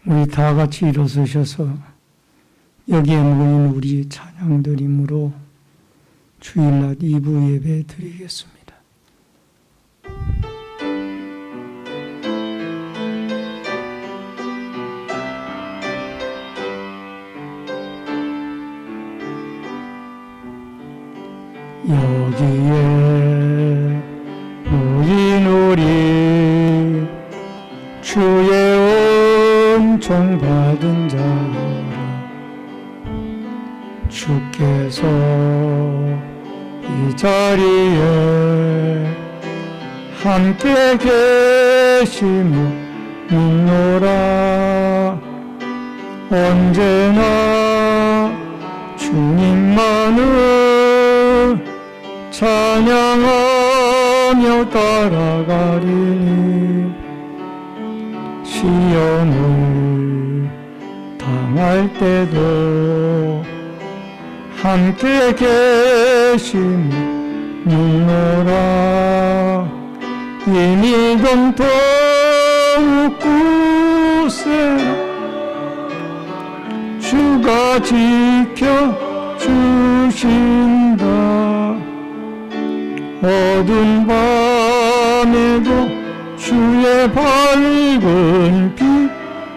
우리 다 같이 일어서셔서 여기에 모인 우리 찬양드림으로 주일낮 2부 예배 드리겠습니다. 여기에 모인 우리 주의 은총 받은 자여라. 주께서 이 자리에 함께 계시며 믿노라. 언제나 주님만을 찬양하며 따라가리니 시험을 당할 때도 함께 계시며 믿노라. 이미 더욱 굳세라. 주가 지켜주신다. 어두운 밤에도 주의 밝은 빛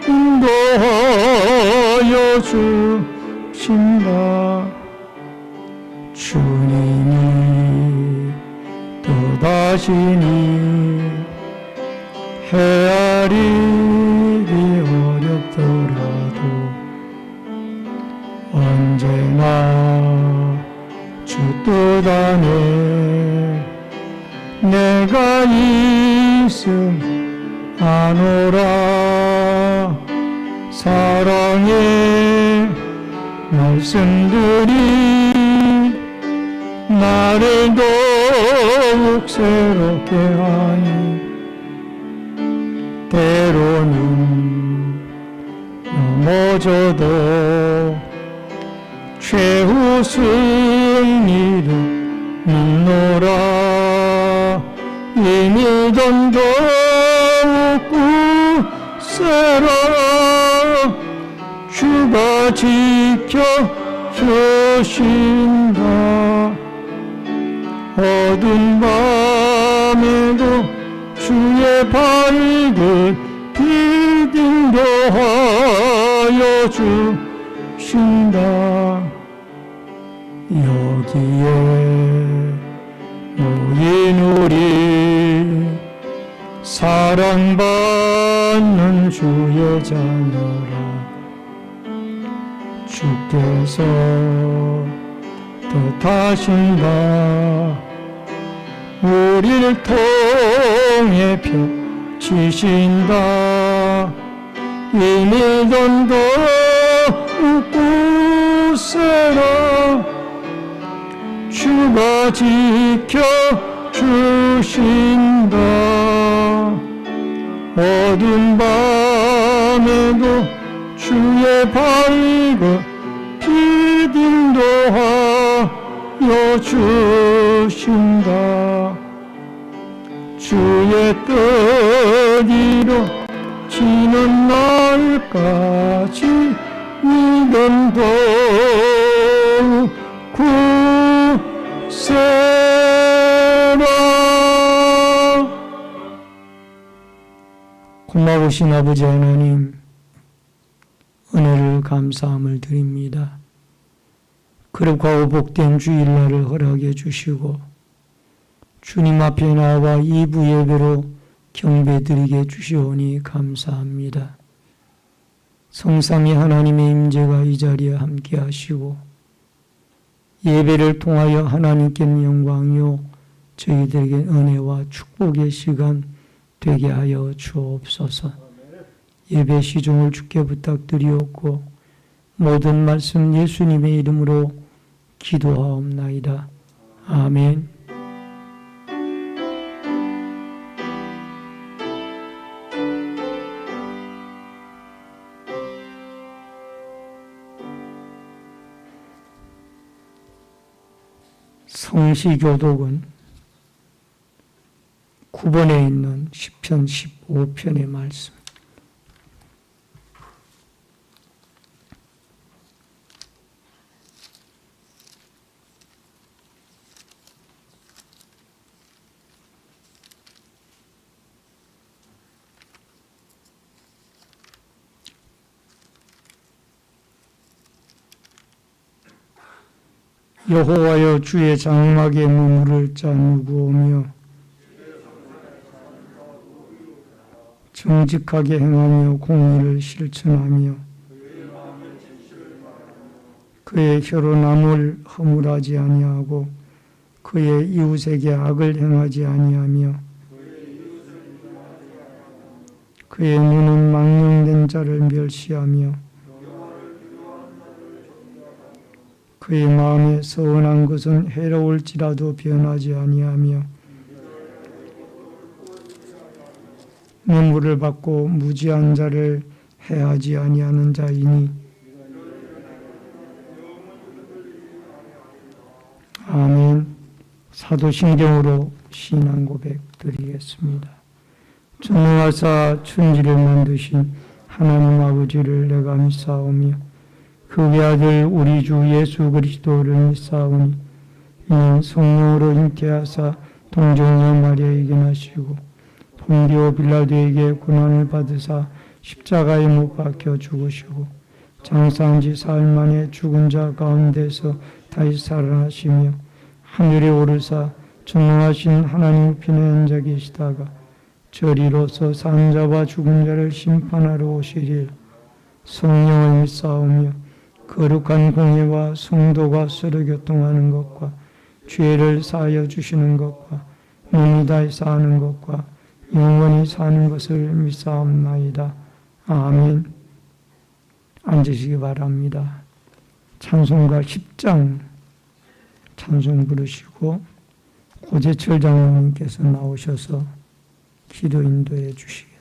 인도하여 주신다. 주님이 또다시니 헤아리기 어렵더라도 언제나 주 뜻 안에 내가 있음 아노라. 사랑의 말씀들이 나를 더욱 새롭게 하니 때로는 넘어져도 최후 승리를 믿노라. 이미 더욱 굳세라. 주가 지켜주신다. 어두운 밤에도 주의 밝은 빛 인도하여 주신다. 여기에 모인 우리 사랑받는 주의 자녀라. 주께서 뜻하신다. 우리를 통해 펼치신다. 이미 더욱 굳세라. 주가 지켜주신다. 어두운 밤에도 주의 밝은 빛 인도하여 주신다. 주의 뜻 이루어지는 날까지 믿음 더욱 굳세라. 고마우신 아버지 하나님, 은혜를 감사함을 드립니다. 거룩하고 복된 주일날을 허락해 주시고 주님 앞에 나와 2부 예배로 경배드리게 주시오니 감사합니다. 성삼위 하나님의 임재가 이 자리에 함께 하시고 예배를 통하여 하나님께는 영광이요 저희들에게 은혜와 축복의 시간 되게 하여 주옵소서. 예배 시종을 주께 부탁드리옵고 모든 말씀 예수님의 이름으로 기도하옵나이다. 아멘. 성시교독은 9번에 있는 시편 15편의 말씀. 여호와여 주의 장막에 머무를 자 누구오며 정직하게 행하며 공의를 실천하며 그의 혀로 남을 허물하지 아니하고 그의 이웃에게 악을 행하지 아니하며 그의 눈은 망령된 자를 멸시하며 그의 마음에 서운한 것은 해로울지라도 변하지 아니하며 뇌물을 받고 무지한 자를 해하지 아니하는 자이니 아멘. 사도신경으로 신앙 고백 드리겠습니다. 전능하사 천지를 만드신 하나님 아버지를 내가 믿사오며 그 외아들 우리 주 예수 그리스도를 믿사오니 이는 성령으로 잉태하사 동정녀 마리아에게 나시고 본디오 빌라도에게 고난을 받으사 십자가에 못 박혀 죽으시고 장사한 지 사흘 만에 죽은 자 가운데서 다시 살아나시며 하늘에 오르사 전능하신 하나님 편에 앉아 계시다가 저리로서 산 자와 죽은 자를 심판하러 오시리라. 성령을 믿사오며 거룩한 공예와 성도가 서로 교통하는 것과 죄를 사하여 주시는 것과 몸이 다해 사는 것과 영원히 사는 것을 믿사옵나이다. 아멘. 앉으시기 바랍니다. 찬송가 10장 찬송 부르시고 고재철 장로님께서 나오셔서 기도 인도해 주시겠습니다.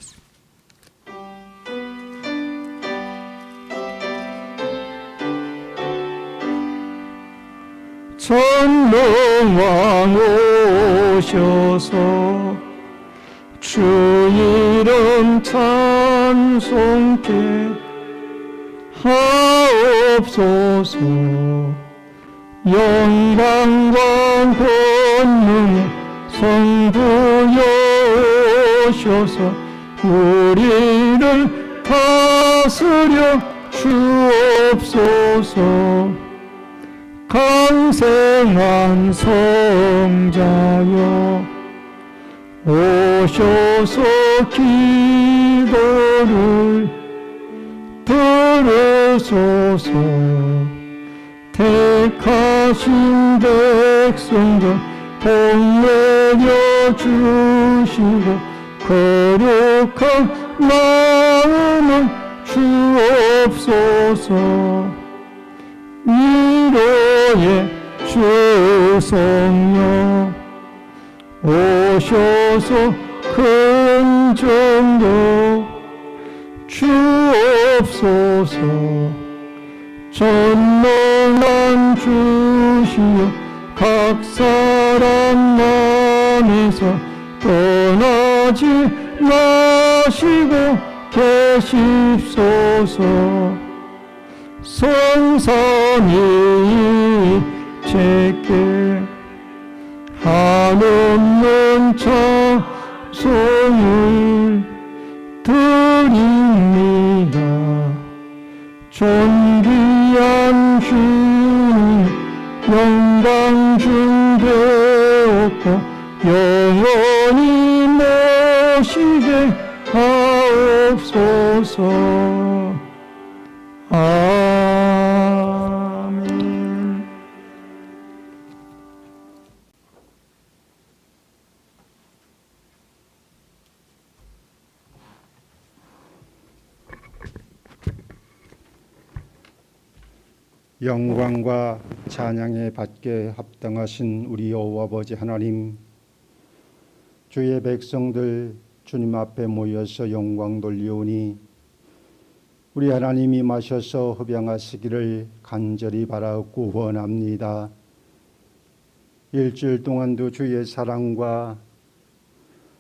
전능왕 오셔서 주 이름 찬송케 하옵소서. 영광과 권능의 성부여 오셔서 우리를 다스려 주옵소서. 강생한 성자여 오셔서 기도를 들으소서. 택하신 백성들 복내려 주시고 거룩한 마음을 주옵소서. 위로의 주성령 오셔서 큰 정도 주옵소서. 전능한 주시여 각 사람 마음에서 떠나지 마시고 계십소서. 성삼위 제께 한없는 찬송을 드립니다. 존귀한 주님 영광 중되었고 영원히 모시게 하옵소서. 아멘. 영광과 찬양에 받게 합당하신 우리 여호와 아버지 하나님, 주의 백성들 주님 앞에 모여서 영광 돌리오니 우리 하나님이 마셔서 흡양하시기를 간절히 바라고 원합니다. 일주일 동안도 주의 사랑과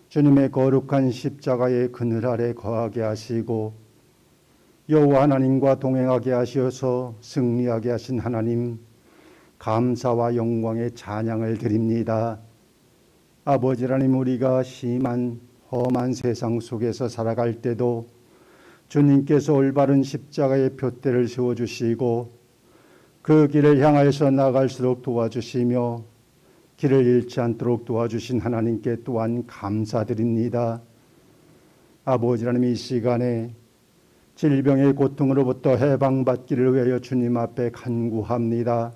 주님의 거룩한 십자가의 그늘 아래 거하게 하시고 여호와 하나님과 동행하게 하셔서 승리하게 하신 하나님, 감사와 영광의 찬양을 드립니다. 아버지 하나님, 우리가 심한 험한 세상 속에서 살아갈 때도 주님께서 올바른 십자가의 둯대를 세워주시고 그 길을 향하여서 나갈수록 도와주시며 길을 잃지 않도록 도와주신 하나님께 또한 감사드립니다. 아버지 하나님, 이 시간에 질병의 고통으로부터 해방받기를 위하여 주님 앞에 간구합니다.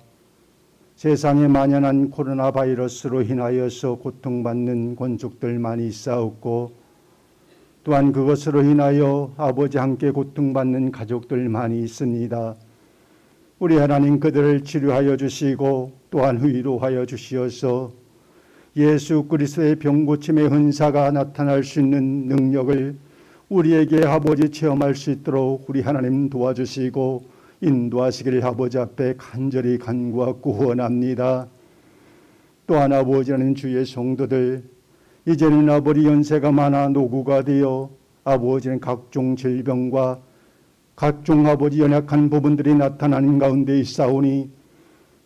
세상에 만연한 코로나 바이러스로 인하여서 고통받는 권속들 많이 있사옵고, 또한 그것으로 인하여 아버지 함께 고통받는 가족들 많이 있습니다. 우리 하나님, 그들을 치료하여 주시고 또한 위로하여 주시어서 예수 그리스도의 병고침의 은사가 나타날 수 있는 능력을 우리에게 아버지 체험할 수 있도록 우리 하나님 도와주시고 인도하시기를 아버지 앞에 간절히 간구하고 원합니다. 또한 아버지 하나님, 주의 성도들 이제는 아버지 연세가 많아 노구가 되어 아버지는 각종 질병과 각종 아버지 연약한 부분들이 나타나는 가운데 있사오니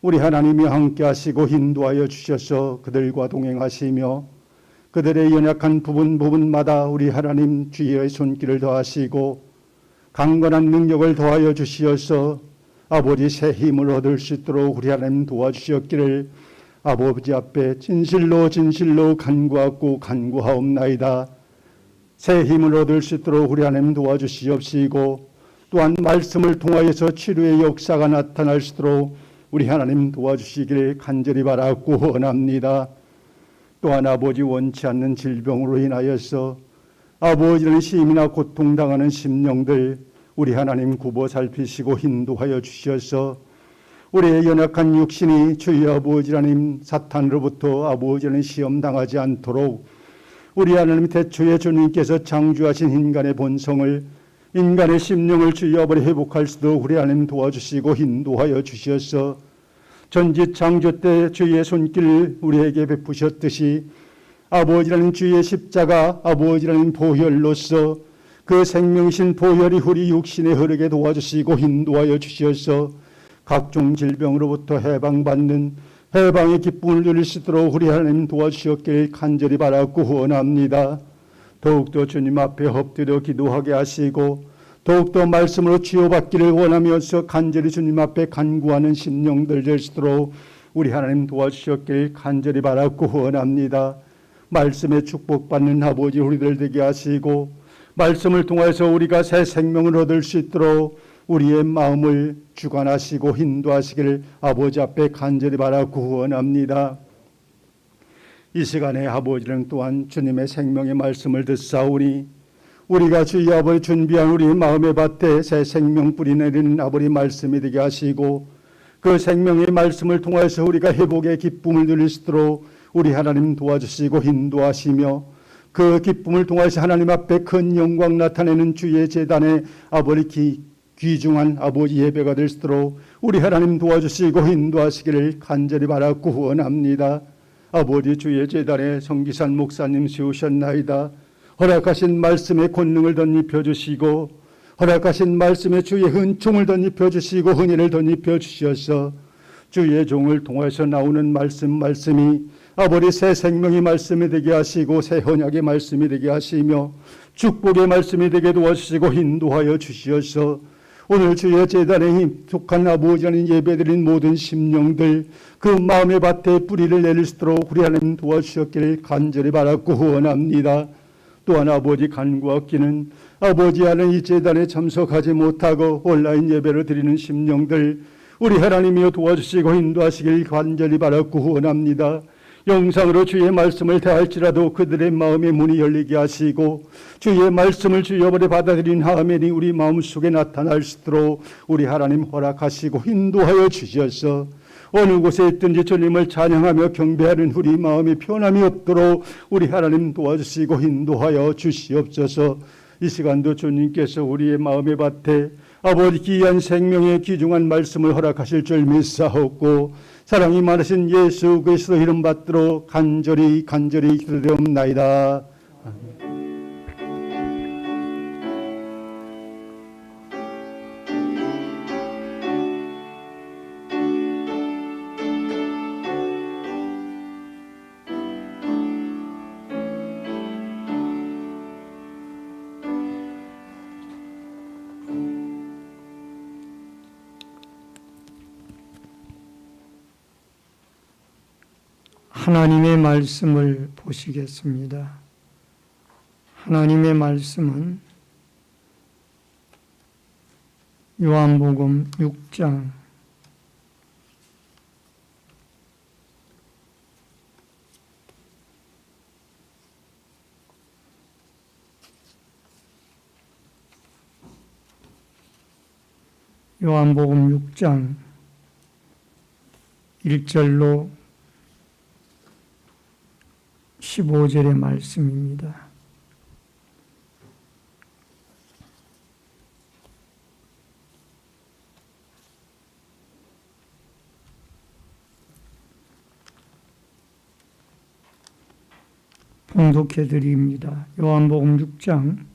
우리 하나님이 함께 하시고 인도하여 주셔서 그들과 동행하시며 그들의 연약한 부분마다 우리 하나님 주의 손길을 더하시고 강건한 능력을 더하여 주시어서 아버지 새 힘을 얻을 수 있도록 우리 하나님 도와주셨기를 아버지 앞에 진실로 간구하고 간구하옵나이다. 새 힘을 얻을 수 있도록 우리 하나님 도와주시옵시고 또한 말씀을 통하여서 치료의 역사가 나타날 수 있도록 우리 하나님 도와주시기를 간절히 바라고 원합니다. 또한 아버지 원치 않는 질병으로 인하여서 아버지는 시임이나 고통당하는 심령들 우리 하나님 굽어 살피시고 인도하여 주셔서 우리의 연약한 육신이 주의 아버지 하나님 사탄으로부터 아버지 하나님 시험당하지 않도록 우리 하나님 대초에 주님께서 창조하신 인간의 본성을 인간의 심령을 주의 아버지 회복할 수도 우리 하나님 도와주시고 인도하여 주셔서 전지 창조 때 주의 손길을 우리에게 베푸셨듯이 아버지 하나님 주의 십자가 아버지 하나님 보혈로서 그 생명이신 보혈이 우리 육신에 흐르게 도와주시고 인도하여 주셔서 각종 질병으로부터 해방받는 해방의 기쁨을 누릴 수 있도록 우리 하나님 도와주셨길 간절히 바라고 원합니다. 더욱더 주님 앞에 엎드려 기도하게 하시고 더욱더 말씀으로 치유받기를 원하면서 간절히 주님 앞에 간구하는 심령들 될 수 있도록 우리 하나님 도와주셨길 간절히 바라고 원합니다. 말씀에 축복받는 아버지 우리들 되게 하시고 말씀을 통해서 우리가 새 생명을 얻을 수 있도록 우리의 마음을 주관하시고 인도하시기를 아버지 앞에 간절히 바라고 원합니다. 이 시간에 아버지는 또한 주님의 생명의 말씀을 듣사오니 우리가 주의 아버지 준비한 우리 마음의 밭에 새 생명 뿌리 내리는 아버지 말씀이 되게 하시고 그 생명의 말씀을 통해서 우리가 회복의 기쁨을 누릴 수 있도록 우리 하나님 도와주시고 인도하시며 그 기쁨을 통해서 하나님 앞에 큰 영광 나타내는 주의 제단에 아버지 귀중한 아버지 예배가 될 수 있도록 우리 하나님 도와주시고 인도하시기를 간절히 바라고 원합니다. 아버지 주의 제단에 성기산 목사님 세우셨나이다. 허락하신 말씀의 권능을 덧입혀 주시고 허락하신 말씀의 주의 은총을 덧입혀 주시고 은혜를 덧입혀 주셔서 주의 종을 통해서 나오는 말씀이 아버지 새 생명의 말씀이 되게 하시고 새 언약의 말씀이 되게 하시며 축복의 말씀이 되게 도와주시고 인도하여 주시어서 오늘 주의 제단에 속한 아버지 하나님 예배드린 모든 심령들 그 마음의 밭에 뿌리를 내릴 수 있도록 우리 하나님 도와주셨기를 간절히 바라고 원합니다. 또한 아버지 간구하기는 아버지 하나님 이 제단에 참석하지 못하고 온라인 예배를 드리는 심령들 우리 하나님이여 도와주시고 인도하시길 간절히 바라고 원합니다. 영상으로 주의 말씀을 대할지라도 그들의 마음의 문이 열리게 하시고 주의 말씀을 주여버려 받아들인 하면이 우리 마음속에 나타날 수 있도록 우리 하나님 허락하시고 인도하여 주셔서 어느 곳에 있든지 주님을 찬양하며 경배하는 우리 마음이 편함이 없도록 우리 하나님 도와주시고 인도하여 주시옵소서. 이 시간도 주님께서 우리의 마음의 밭에 아버지 귀한 생명의 귀중한 말씀을 허락하실 줄 믿사옵고 사랑이 많으신 예수 그리스도 이름 받들어 간절히 기도드리옵나이다. 하나님의 말씀을 보시겠습니다. 하나님의 말씀은 요한복음 6장 1절로 15절의 말씀입니다. 봉독해 드립니다. 요한복음 6장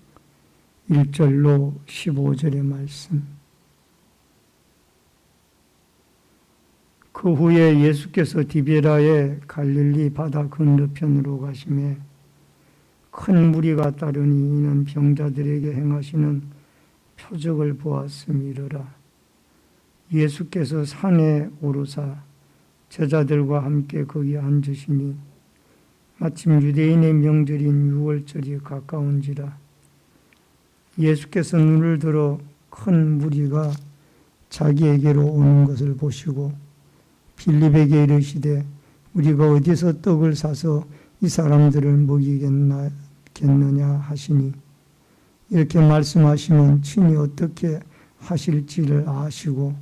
1절로 15절의 말씀. 그 후에 예수께서 디베라의 갈릴리 바다 건너편으로 가시매 큰 무리가 따르니 이는 병자들에게 행하시는 표적을 보았음이러라. 예수께서 산에 오르사 제자들과 함께 거기 앉으시니 마침 유대인의 명절인 유월절이 가까운지라. 예수께서 눈을 들어 큰 무리가 자기에게로 오는 것을 보시고 빌립에게 이르시되 우리가 어디서 떡을 사서 이 사람들을 먹이겠느냐 하시니, 이렇게 말씀하시면 친히 어떻게 하실지를 아시고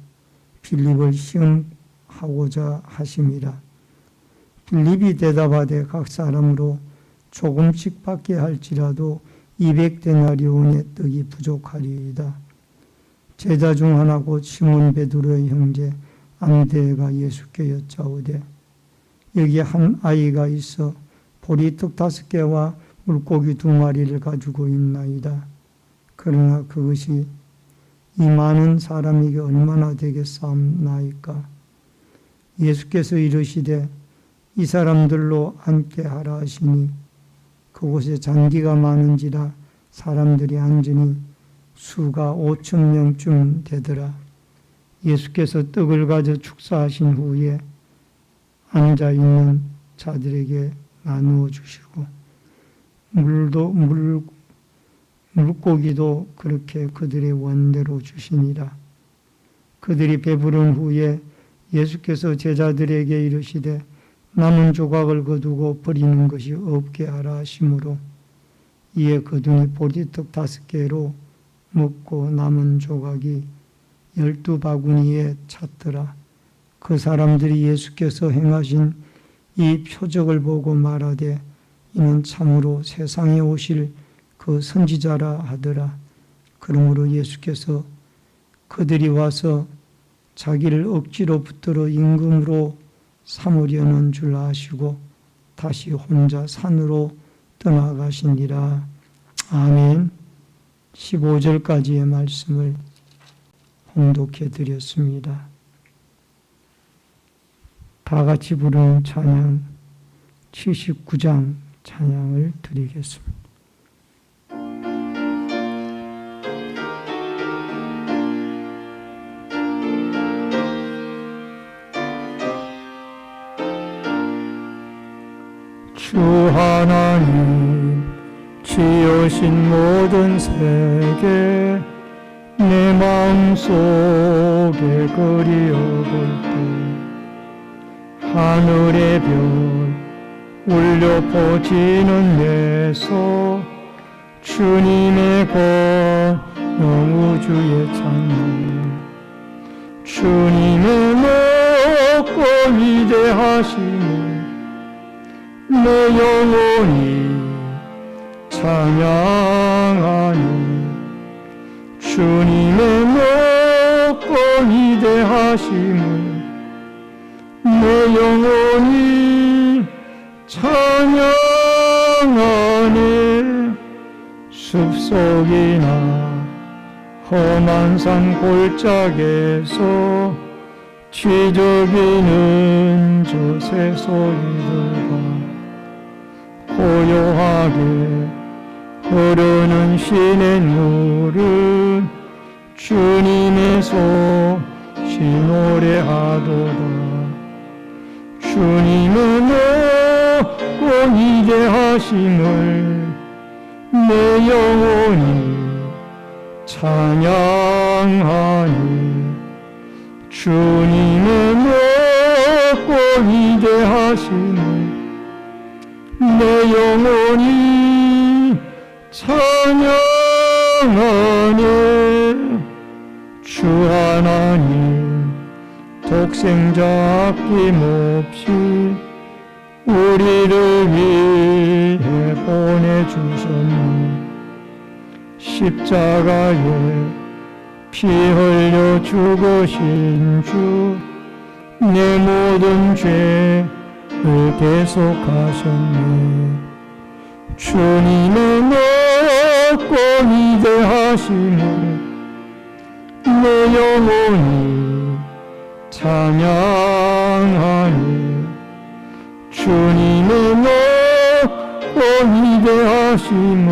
빌립을 시험하고자 하심이라. 빌립이 대답하되 각 사람으로 조금씩 받게 할지라도 200데나리온의 떡이 부족하리이다. 제자 중 하나고 시몬 베드로의 형제 안드레가 예수께 여짜오되 여기 한 아이가 있어 보리떡 5개와 물고기 2마리를 가지고 있나이다. 그러나 그것이 이 많은 사람에게 얼마나 되겠사옵나이까. 예수께서 이르시되 이 사람들로 앉게 하라 하시니 그곳에 잔디가 많은지라 사람들이 앉으니 수가 5,000명쯤 되더라. 예수께서 떡을 가져 축사하신 후에 앉아있는 자들에게 나누어 주시고 물고기도 그렇게 그들의 원대로 주시니라. 그들이 배부른 후에 예수께서 제자들에게 이르시되 남은 조각을 거두고 버리는 것이 없게 하라 하시므로 이에 거두니 보리떡 5개로 먹고 남은 조각이 12바구니에 찼더라. 그 사람들이 예수께서 행하신 이 표적을 보고 말하되 이는 참으로 세상에 오실 그 선지자라 하더라. 그러므로 예수께서 그들이 와서 자기를 억지로 붙들어 임금으로 삼으려는 줄 아시고 다시 혼자 산으로 떠나가시니라. 아멘. 15절까지의 말씀을 봉독해 드렸습니다. 다 같이 부르는 찬양 79장 찬양을 드리겠습니다. 주 하나님 지으신 모든 세계 내 마음속에 그리어볼 때 하늘의 별 울려 퍼지는 내서 주님의 권능 우주의 찬양 주님의 높고 위대하심을 내 영혼이 찬양하니 주님의 높고 위대하심을 내 영혼이 찬양하네. 숲속이나 험한 산 골짜기에서 뒤적이는 저 새소리들과 고요하게 흐르는 시냇물은 주님의 소시 노래하도다. 주님의 위대하심을 내 영혼이 찬양하니 주님의 높고 위대하심을 내 영혼이 찬양하니 주 하나님 독생자 아낌없이 우리를 위해 보내주셨네. 십자가에 피 흘려 죽으신 주 내 모든 죄를 대속하셨네. 주님의 높고 위대하심을 내 영혼이 찬양하니 주님의 높고 위대하심을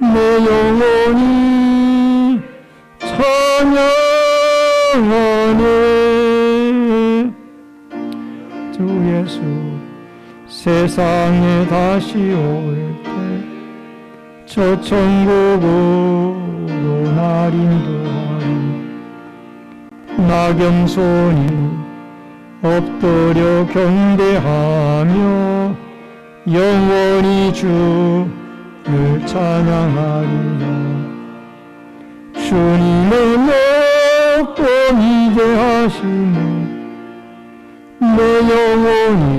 내 영혼이 찬양하네. 주 예수 세상에 다시 올 때 저 천국으로 날 인도하니 나 겸손히 엎드려 경배하며 영원히 주를 찬양하리라. 주님의 높고 위대하심을 내 영혼이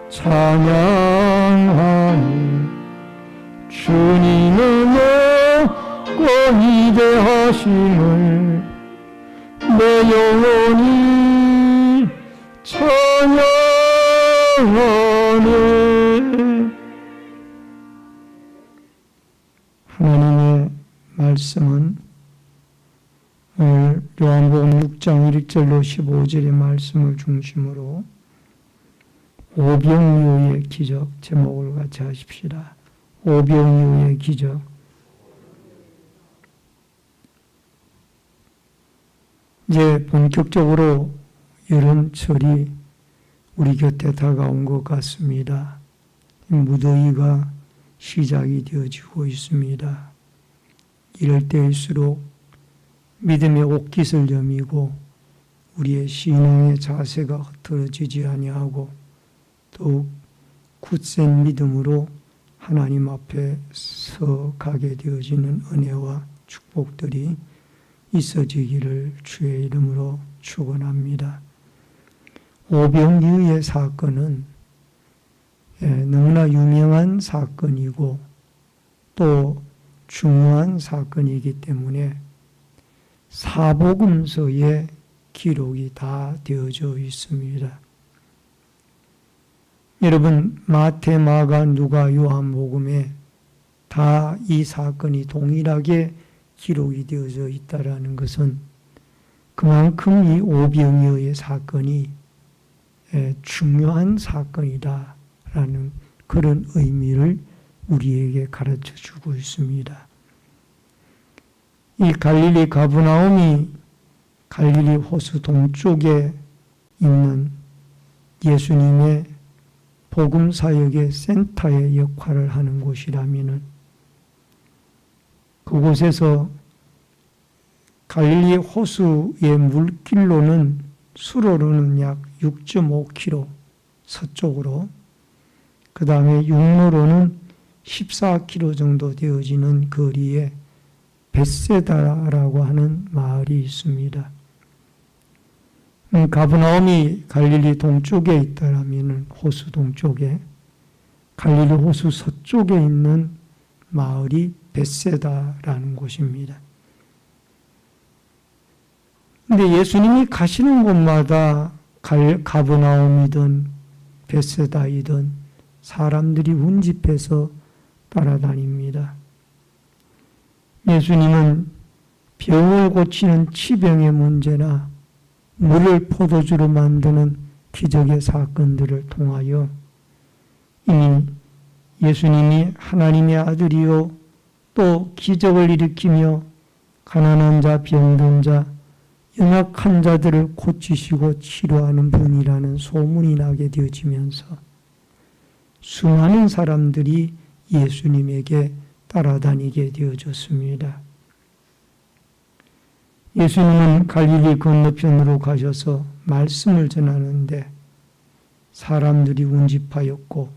찬양하니 주님의 높고 위대하심을 내 영혼이 찬양하네. 하나님의 말씀은 오늘 요한복음 6장 1절로 15절의 말씀을 중심으로 오병이어의 기적 제목을 같이 하십시다. 오병이어의 기적. 이제 본격적으로 여름철이 우리 곁에 다가온 것 같습니다. 무더위가 시작이 되어지고 있습니다. 이럴 때일수록 믿음의 옷깃을 여미고 우리의 신앙의 자세가 흐트러지지 아니하고 더욱 굳센 믿음으로 하나님 앞에 서 가게 되어지는 은혜와 축복들이 있어지기를 주의 이름으로 축원합니다. 오병이어의 사건은 너무나 유명한 사건이고 또 중요한 사건이기 때문에 사복음서에 기록이 다 되어져 있습니다. 여러분, 마태, 마가, 누가, 요한복음에 다 이 사건이 동일하게 기록이 되어져 있다라는 것은 그만큼 이 오병이어의 사건이 중요한 사건이다라는 그런 의미를 우리에게 가르쳐 주고 있습니다. 이 갈릴리 가브나움이 갈릴리 호수 동쪽에 있는 예수님의 복음 사역의 센터의 역할을 하는 곳이라면은 그곳에서 갈릴리 호수의 물길로는 수로로는 약 6.5km 서쪽으로, 그 다음에 육로로는 14km 정도 되어지는 거리에 벳세다라고 하는 마을이 있습니다. 가브나움이 갈릴리 동쪽에 있다라면 호수 동쪽에, 갈릴리 호수 서쪽에 있는 마을이 벳세다라는 곳입니다. 근데 예수님이 가시는 곳마다 가브나움이든 벳세다이든 사람들이 운집해서 따라다닙니다. 예수님은 병을 고치는 치병의 문제나 물을 포도주로 만드는 기적의 사건들을 통하여 이미 예수님이 하나님의 아들이요 또 기적을 일으키며 가난한 자, 병든 자, 연약한 자들을 고치시고 치료하는 분이라는 소문이 나게 되어지면서 수많은 사람들이 예수님에게 따라다니게 되어졌습니다. 예수님은 갈릴리 건너편으로 가셔서 말씀을 전하는데 사람들이 운집하였고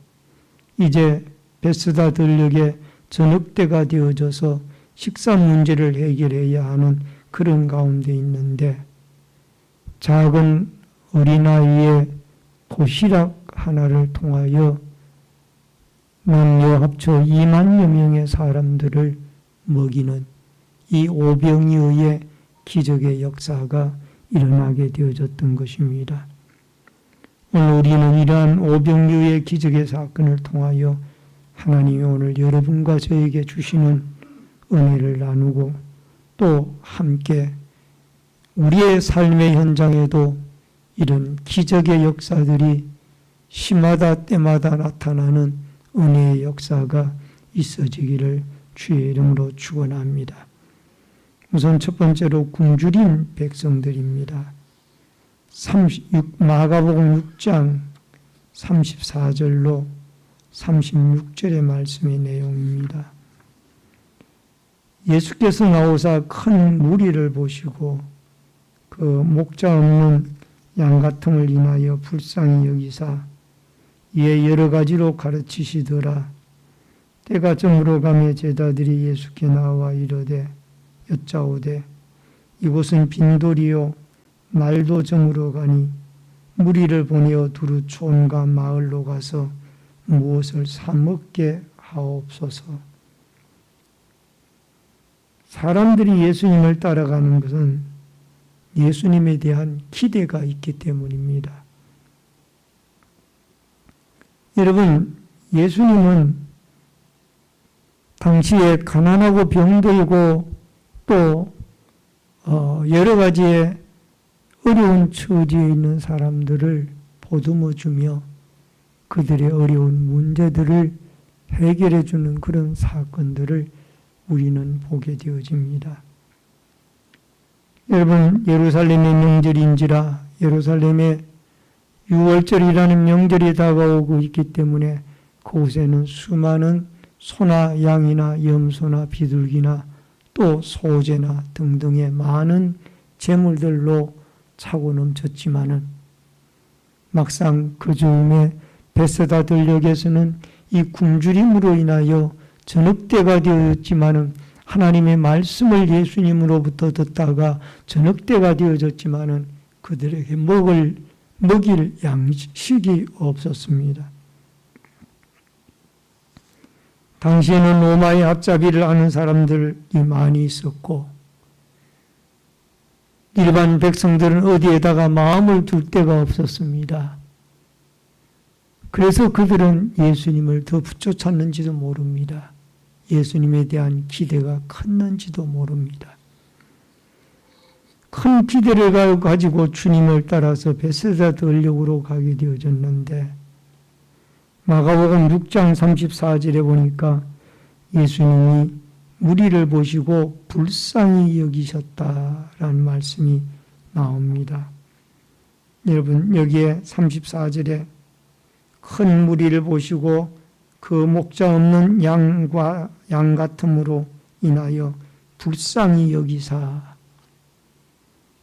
이제 베스다 들녘에 저녁때가 되어져서 식사 문제를 해결해야 하는 그런 가운데 있는데 작은 어린아이의 도시락 하나를 통하여 남녀 합쳐 2만여 명의 사람들을 먹이는 이 오병이어의 기적의 역사가 일어나게 되어졌던 것입니다. 오늘 우리는 이러한 오병이어의 기적의 사건을 통하여 하나님이 오늘 여러분과 저에게 주시는 은혜를 나누고 또 함께 우리의 삶의 현장에도 이런 기적의 역사들이 시마다 때마다 나타나는 은혜의 역사가 있어지기를 주의 이름으로 축원합니다. 우선 첫 번째로 굶주린 백성들입니다. 마가복음 6장 34절로 36절의 말씀의 내용입니다. 예수께서 나오사 큰 무리를 보시고 그 목자 없는 양 같음을 인하여 불쌍히 여기사 이에 여러 가지로 가르치시더라. 때가 저물어 가매 제자들이 예수께 나와 이르되 여짜오되 이곳은 빈돌이요 날도 저물어 가니 무리를 보내어 두루 촌과 마을로 가서 무엇을 사 먹게 하옵소서. 사람들이 예수님을 따라가는 것은 예수님에 대한 기대가 있기 때문입니다. 여러분, 예수님은 당시에 가난하고 병들고 또 여러 가지의 어려운 처지에 있는 사람들을 보듬어주며 그들의 어려운 문제들을 해결해 주는 그런 사건들을 우리는 보게 되어집니다. 여러분, 예루살렘의 명절인지라 예루살렘의 6월절이라는 명절이 다가오고 있기 때문에 그곳에는 수많은 소나 양이나 염소나 비둘기나 또 소재나 등등의 많은 재물들로 차고 넘쳤지만은 막상 그 즈음에 베세다 들녘에서는 이 굶주림으로 인하여 저녁때가 되었지만은 하나님의 말씀을 예수님으로부터 듣다가 저녁때가 되어졌지만은 그들에게 먹일 양식이 없었습니다. 당시에는 로마의 앞잡이를 아는 사람들이 많이 있었고 일반 백성들은 어디에다가 마음을 둘 데가 없었습니다. 그래서 그들은 예수님을 더 붙여찾는지도 모릅니다. 예수님에 대한 기대가 컸는지도 모릅니다. 큰 기대를 가지고 주님을 따라서 베세다 들녘으로 가게 되어졌는데 마가복음 6장 34절에 보니까 예수님이 무리를 보시고 불쌍히 여기셨다라는 말씀이 나옵니다. 여러분, 여기에 34절에 큰 무리를 보시고 그 목자 없는 양 같음으로 인하여 불쌍히 여기사,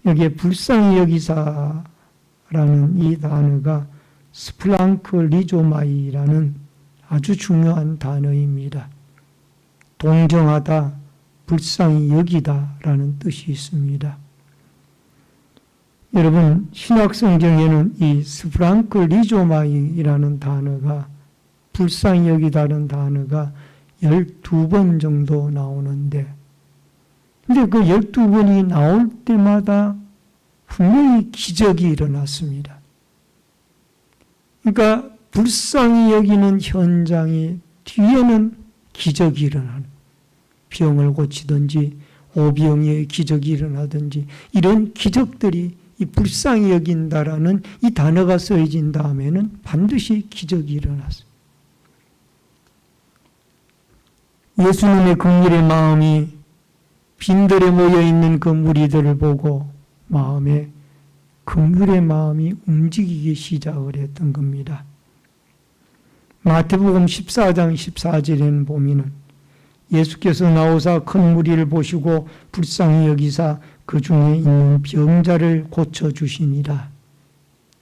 여기에 불쌍히 여기사라는 이 단어가 스플랑클리조마이라는 아주 중요한 단어입니다. 동정하다, 불쌍히 여기다라는 뜻이 있습니다. 여러분, 신약성경에는 이 스프랑클리조마이라는 단어가 불쌍히 여기다는 단어가 12번 정도 나오는데 근데 그 12번이 나올 때마다 분명히 기적이 일어났습니다. 그러니까 불쌍히 여기는 현장이 뒤에는 기적이 일어나는, 병을 고치든지 오병이어의 기적이 일어나든지 이런 기적들이 이 불쌍히 여긴다라는 이 단어가 쓰여진 다음에는 반드시 기적이 일어났어요. 예수님의 긍휼의 마음이 빈들에 모여있는 그 무리들을 보고 마음에 긍휼의 마음이 움직이기 시작을 했던 겁니다. 마태복음 14장 14절에는 보면은 예수께서 나오사 큰 무리를 보시고 불쌍히 여기사 그 중에 있는 병자를 고쳐주시니라.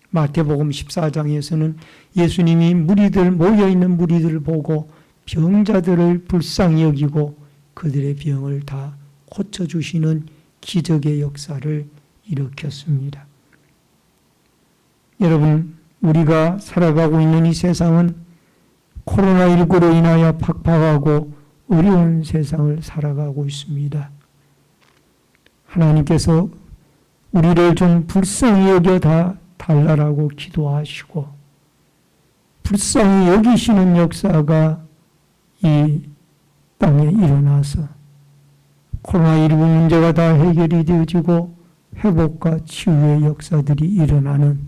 마태복음 14장에서는 예수님이 모여있는 무리들을 보고 병자들을 불쌍히 여기고 그들의 병을 다 고쳐주시는 기적의 역사를 일으켰습니다. 여러분, 우리가 살아가고 있는 이 세상은 코로나19로 인하여 팍팍하고 어려운 세상을 살아가고 있습니다. 하나님께서 우리를 좀 불쌍히 여겨 달라라고 기도하시고 불쌍히 여기시는 역사가 이 땅에 일어나서 코로나19 문제가 다 해결이 되어지고 회복과 치유의 역사들이 일어나는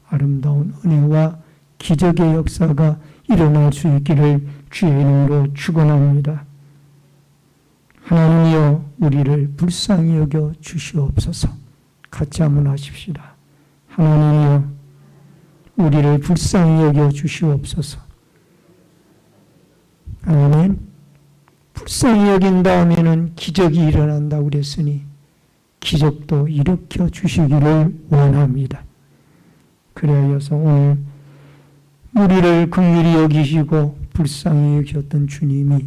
아름다운 은혜와 기적의 역사가 일어날 수 있기를 주의 이름으로 축원합니다. 하나님이여 우리를 불쌍히 여겨 주시옵소서. 같이 한번 하십시다. 하나님이여 우리를 불쌍히 여겨 주시옵소서. 아멘. 불쌍히 여긴 다음에는 기적이 일어난다고 그랬으니 기적도 일으켜 주시기를 원합니다. 그래서 오늘 우리를 긍휼히 여기시고 불쌍히 여기셨던 주님이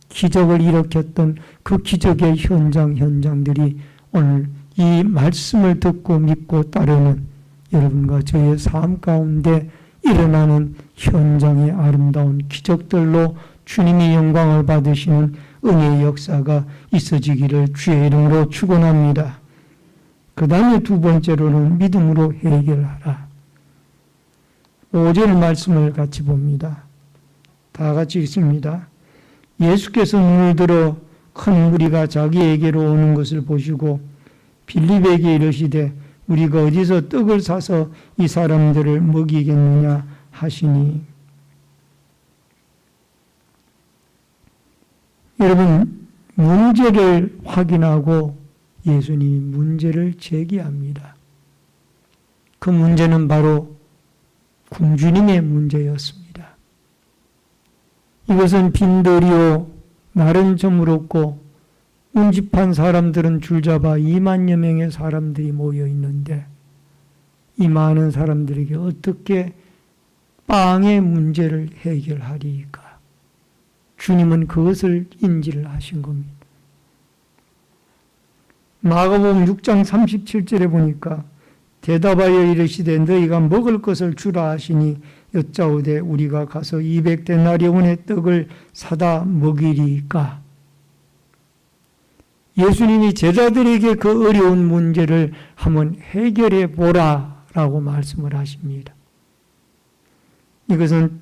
기적을 일으켰던 그 기적의 현장들이 오늘 이 말씀을 듣고 믿고 따르는 여러분과 저의 삶 가운데 일어나는 현장의 아름다운 기적들로 주님이 영광을 받으시는 은혜의 역사가 있어지기를 주의 이름으로 축원합니다. 그 다음에 두 번째로는 믿음으로 해결하라. 5절 말씀을 같이 봅니다. 다 같이 읽습니다. 예수께서 눈을 들어 큰 무리가 자기에게로 오는 것을 보시고 빌립에게 이르시되 우리가 어디서 떡을 사서 이 사람들을 먹이겠느냐 하시니. 여러분, 문제를 확인하고 예수님이 문제를 제기합니다. 그 문제는 바로 궁주님의 문제였습니다. 이것은 빈들이요 마른 저물었고 운집한 사람들은 줄잡아 2만여 명의 사람들이 모여 있는데 이 많은 사람들에게 어떻게 빵의 문제를 해결하리까? 주님은 그것을 인지를 하신 겁니다. 마가복음 6장 37절에 보니까 대답하여 이르시되 너희가 먹을 것을 주라 하시니 여짜오되 우리가 가서 200데나리온의 떡을 사다 먹이리까? 예수님이 제자들에게 그 어려운 문제를 한번 해결해 보라라고 말씀을 하십니다. 이것은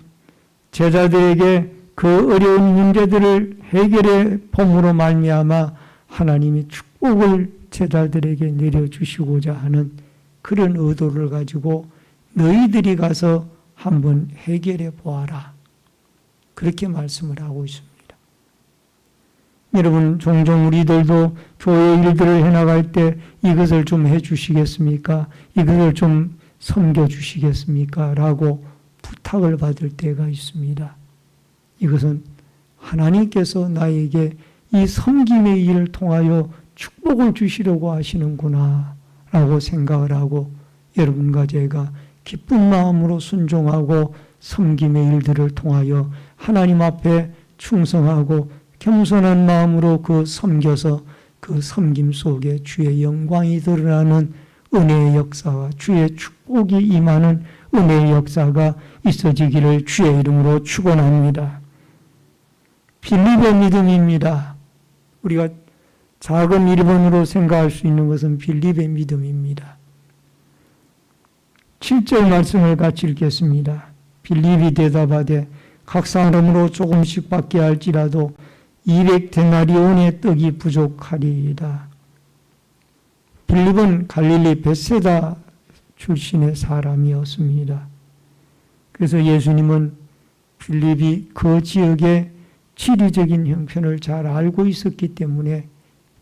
제자들에게 그 어려운 문제들을 해결해 봄으로 말미암아 하나님이 축복을 제자들에게 내려주시고자 하는 그런 의도를 가지고 너희들이 가서 한번 해결해 보아라. 그렇게 말씀을 하고 있습니다. 여러분, 종종 우리들도 교회 일들을 해나갈 때 이것을 좀 해주시겠습니까? 이것을 좀 섬겨주시겠습니까? 라고 부탁을 받을 때가 있습니다. 이것은 하나님께서 나에게 이 섬김의 일을 통하여 축복을 주시려고 하시는구나 라고 생각을 하고 여러분과 제가 기쁜 마음으로 순종하고 섬김의 일들을 통하여 하나님 앞에 충성하고 겸손한 마음으로 그 섬겨서 그 섬김 속에 주의 영광이 드러나는 은혜의 역사와 주의 축복이 임하는 은혜의 역사가 있어지기를 주의 이름으로 축원합니다. 빌립의 믿음입니다. 우리가 작은 1번으로 생각할 수 있는 것은 빌립의 믿음입니다. 7절 말씀을 같이 읽겠습니다. 빌립이 대답하되 각 사람으로 조금씩 받게 할지라도 200데나리온의 떡이 부족하리이다. 빌립은 갈릴리 벳세다 출신의 사람이었습니다. 그래서 예수님은 빌립이 그 지역의 지리적인 형편을 잘 알고 있었기 때문에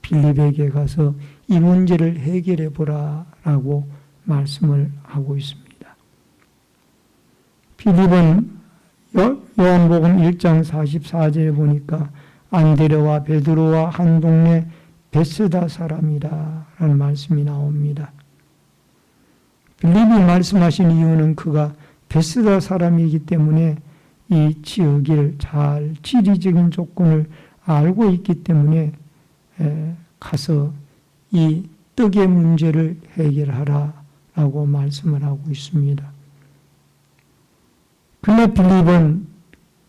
빌립에게 가서 이 문제를 해결해 보라라고 말씀을 하고 있습니다. 빌립은 요한복음 1장 44절에 보니까 안드레와 베드로와 한 동네 베스다 사람이다 라는 말씀이 나옵니다. 빌립이 말씀하신 이유는 그가 베스다 사람이기 때문에 이 지역을 잘 지리적인 조건을 알고 있기 때문에 가서 이 떡의 문제를 해결하라라고 말씀을 하고 있습니다. 그러나 빌립은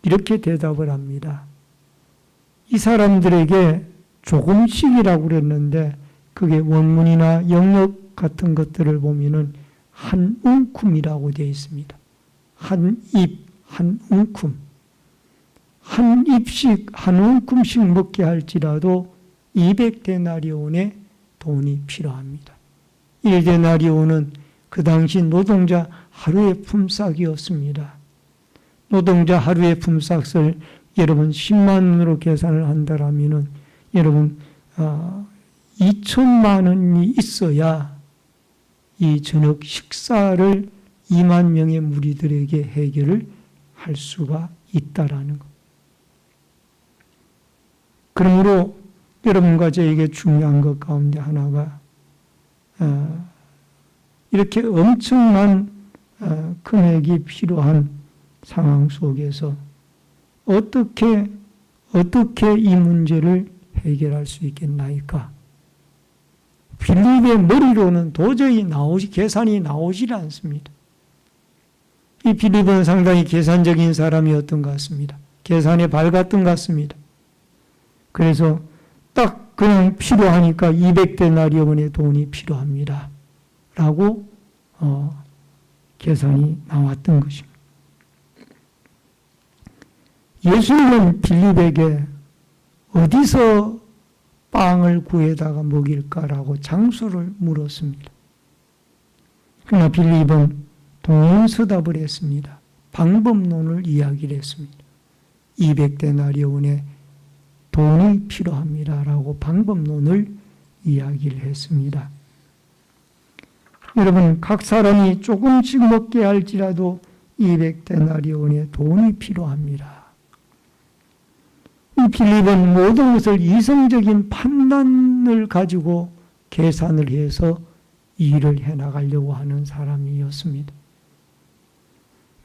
이렇게 대답을 합니다. 이 사람들에게 조금씩이라고 그랬는데 그게 원문이나 영역 같은 것들을 보면은 한 움큼이라고 되어 있습니다. 한 입, 한 움큼. 한 입씩, 한 움큼씩 먹게 할지라도 200데나리온의 돈이 필요합니다. 1데나리온은 그 당시 노동자 하루의 품삯이었습니다. 노동자 하루의 품삯을 여러분 10만 원으로 계산을 한다라면은 여러분 2천만 원이 있어야 이 저녁 식사를 2만 명의 무리들에게 해결을 할 수가 있다라는 것. 그러므로 여러분과 저에게 중요한 것 가운데 하나가 이렇게 엄청난 금액이 필요한 상황 속에서 어떻게 이 문제를 해결할 수 있겠나이까? 빌립의 머리로는 도저히 계산이 나오질 않습니다. 이 빌립은 상당히 계산적인 사람이었던 것 같습니다. 계산에 밝았던 것 같습니다. 그래서 딱 그냥 필요하니까 200데나리온의 돈이 필요합니다. 라고 계산이 나왔던 것입니다. 예수님은 빌립에게 어디서 빵을 구해다가 먹일까라고 장소를 물었습니다. 그러나 빌립은 동문서답을 했습니다. 방법론을 이야기를 했습니다. 200데나리온의 돈이 필요합니다라고 방법론을 이야기를 했습니다. 여러분, 각 사람이 조금씩 먹게 할지라도 200데나리온의 돈이 필요합니다. 이 빌립은 모든 것을 이성적인 판단을 가지고 계산을 해서 일을 해나가려고 하는 사람이었습니다.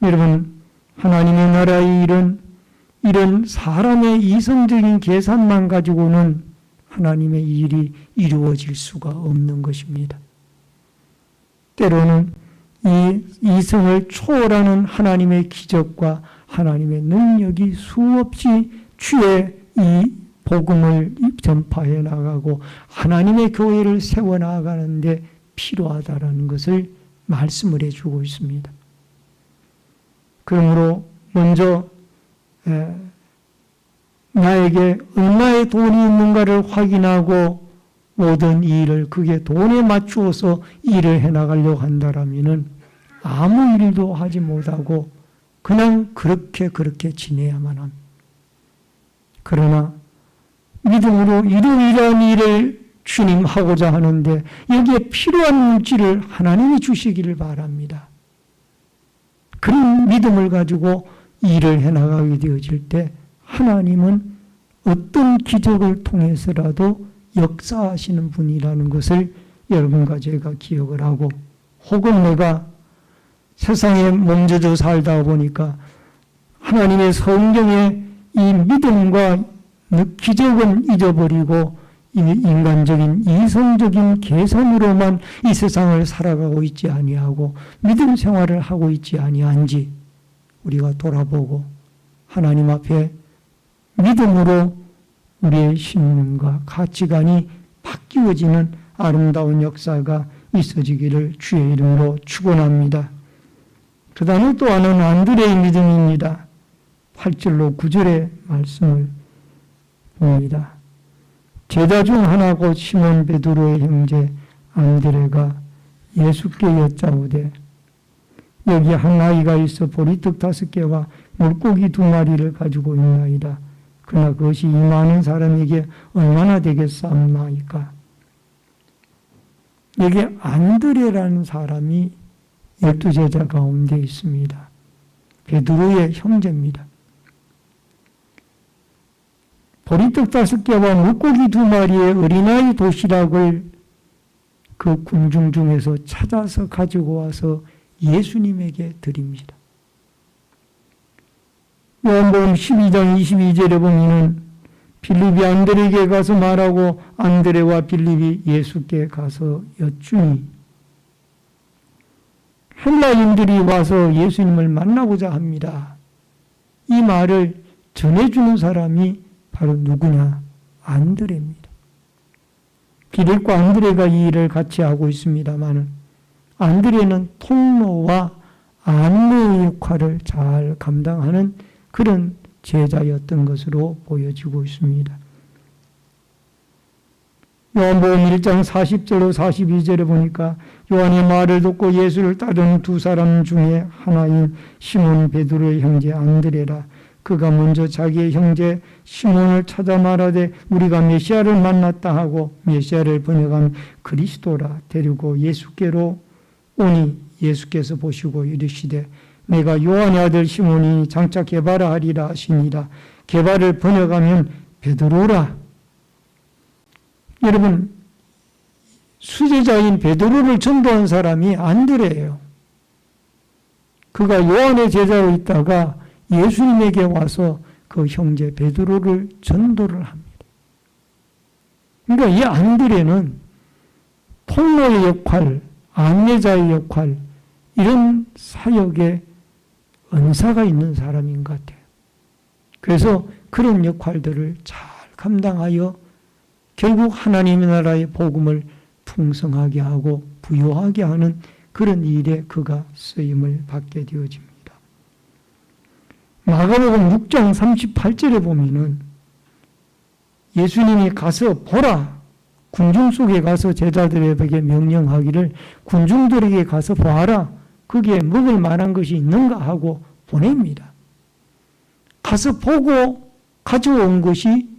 여러분, 하나님의 나라의 일은 이런 사람의 이성적인 계산만 가지고는 하나님의 일이 이루어질 수가 없는 것입니다. 때로는 이 이성을 초월하는 하나님의 기적과 하나님의 능력이 수없이 주의 이 복음을 전파해 나가고 하나님의 교회를 세워 나가는데 필요하다라는 것을 말씀을 해주고 있습니다. 그러므로 먼저 나에게 얼마의 돈이 있는가를 확인하고 모든 일을 그게 돈에 맞추어서 일을 해나가려고 한다라면은 아무 일도 하지 못하고 그냥 그렇게 지내야만 합니다. 그러나 믿음으로 이러이러한 일을 주님 하고자 하는데 여기에 필요한 물질을 하나님이 주시기를 바랍니다. 그런 믿음을 가지고 일을 해나가게 되어질 때 하나님은 어떤 기적을 통해서라도 역사하시는 분이라는 것을 여러분과 제가 기억을 하고, 혹은 내가 세상에 몸져져 살다 보니까 하나님의 성경의 이 믿음과 기적은 잊어버리고 인간적인 이성적인 계산으로만 이 세상을 살아가고 있지 아니하고 믿음 생활을 하고 있지 아니한지 우리가 돌아보고 하나님 앞에 믿음으로 우리의 신념과 가치관이 바뀌어지는 아름다운 역사가 있어지기를 주의 이름으로 축원합니다. 그 다음에 또 하나는 안드레의 믿음입니다. 8절로 9절의 말씀을 봅니다. 제자 중 하나고 시몬 베드로의 형제 안드레가 예수께 여짜오되 여기 한 아이가 있어 보리떡 5개와 물고기 2마리를 가지고 있나이다. 그러나 그것이 이 많은 사람에게 얼마나 되겠사옵나이까. 여기 안드레라는 사람이 12제자 가운데 있습니다. 베드로의 형제입니다. 보리떡 5개와 물고기 2마리의 어린아이 도시락을 그 군중 중에서 찾아서 가지고 와서 예수님에게 드립니다. 요한복음 12장 22절에 보면은 빌립이 안드레에게 가서 말하고 안드레와 빌립이 예수께 가서 여쭈니 헬라인들이 와서 예수님을 만나고자 합니다. 이 말을 전해주는 사람이 바로 누구냐? 안드레입니다. 빌립과 안드레가 이 일을 같이 하고 있습니다만 안드레는 통로와 안내의 역할을 잘 감당하는 그런 제자였던 것으로 보여지고 있습니다. 요한복음 1장 40절로 42절에 보니까 요한의 말을 듣고 예수를 따르는 2사람 중에 하나인 시몬 베드로의 형제 안드레라. 그가 먼저 자기의 형제 시몬을 찾아 말하되 우리가 메시아를 만났다 하고 메시아를 번역한 그리스도라 데리고 예수께로 오니 예수께서 보시고 이르시되 내가 요한의 아들 시몬이 장차 게바라 하리라 하시니라. 게바를 번역하면 베드로라. 여러분, 수제자인 베드로를 전도한 사람이 안드레예요. 그가 요한의 제자로 있다가 예수님에게 와서 그 형제 베드로를 전도를 합니다. 그러니까 이 안드레는 통로의 역할, 안내자의 역할, 이런 사역에 은사가 있는 사람인 것 같아요. 그래서 그런 역할들을 잘 감당하여 결국 하나님의 나라의 복음을 풍성하게 하고 부요하게 하는 그런 일에 그가 쓰임을 받게 되어집니다. 마가복음 6장 38절에 보면은 예수님이 가서 보라, 군중 속에 가서 제자들에게 명령하기를 군중들에게 가서 보아라, 거기에 먹을 만한 것이 있는가 하고 보냅니다. 가서 보고 가져온 것이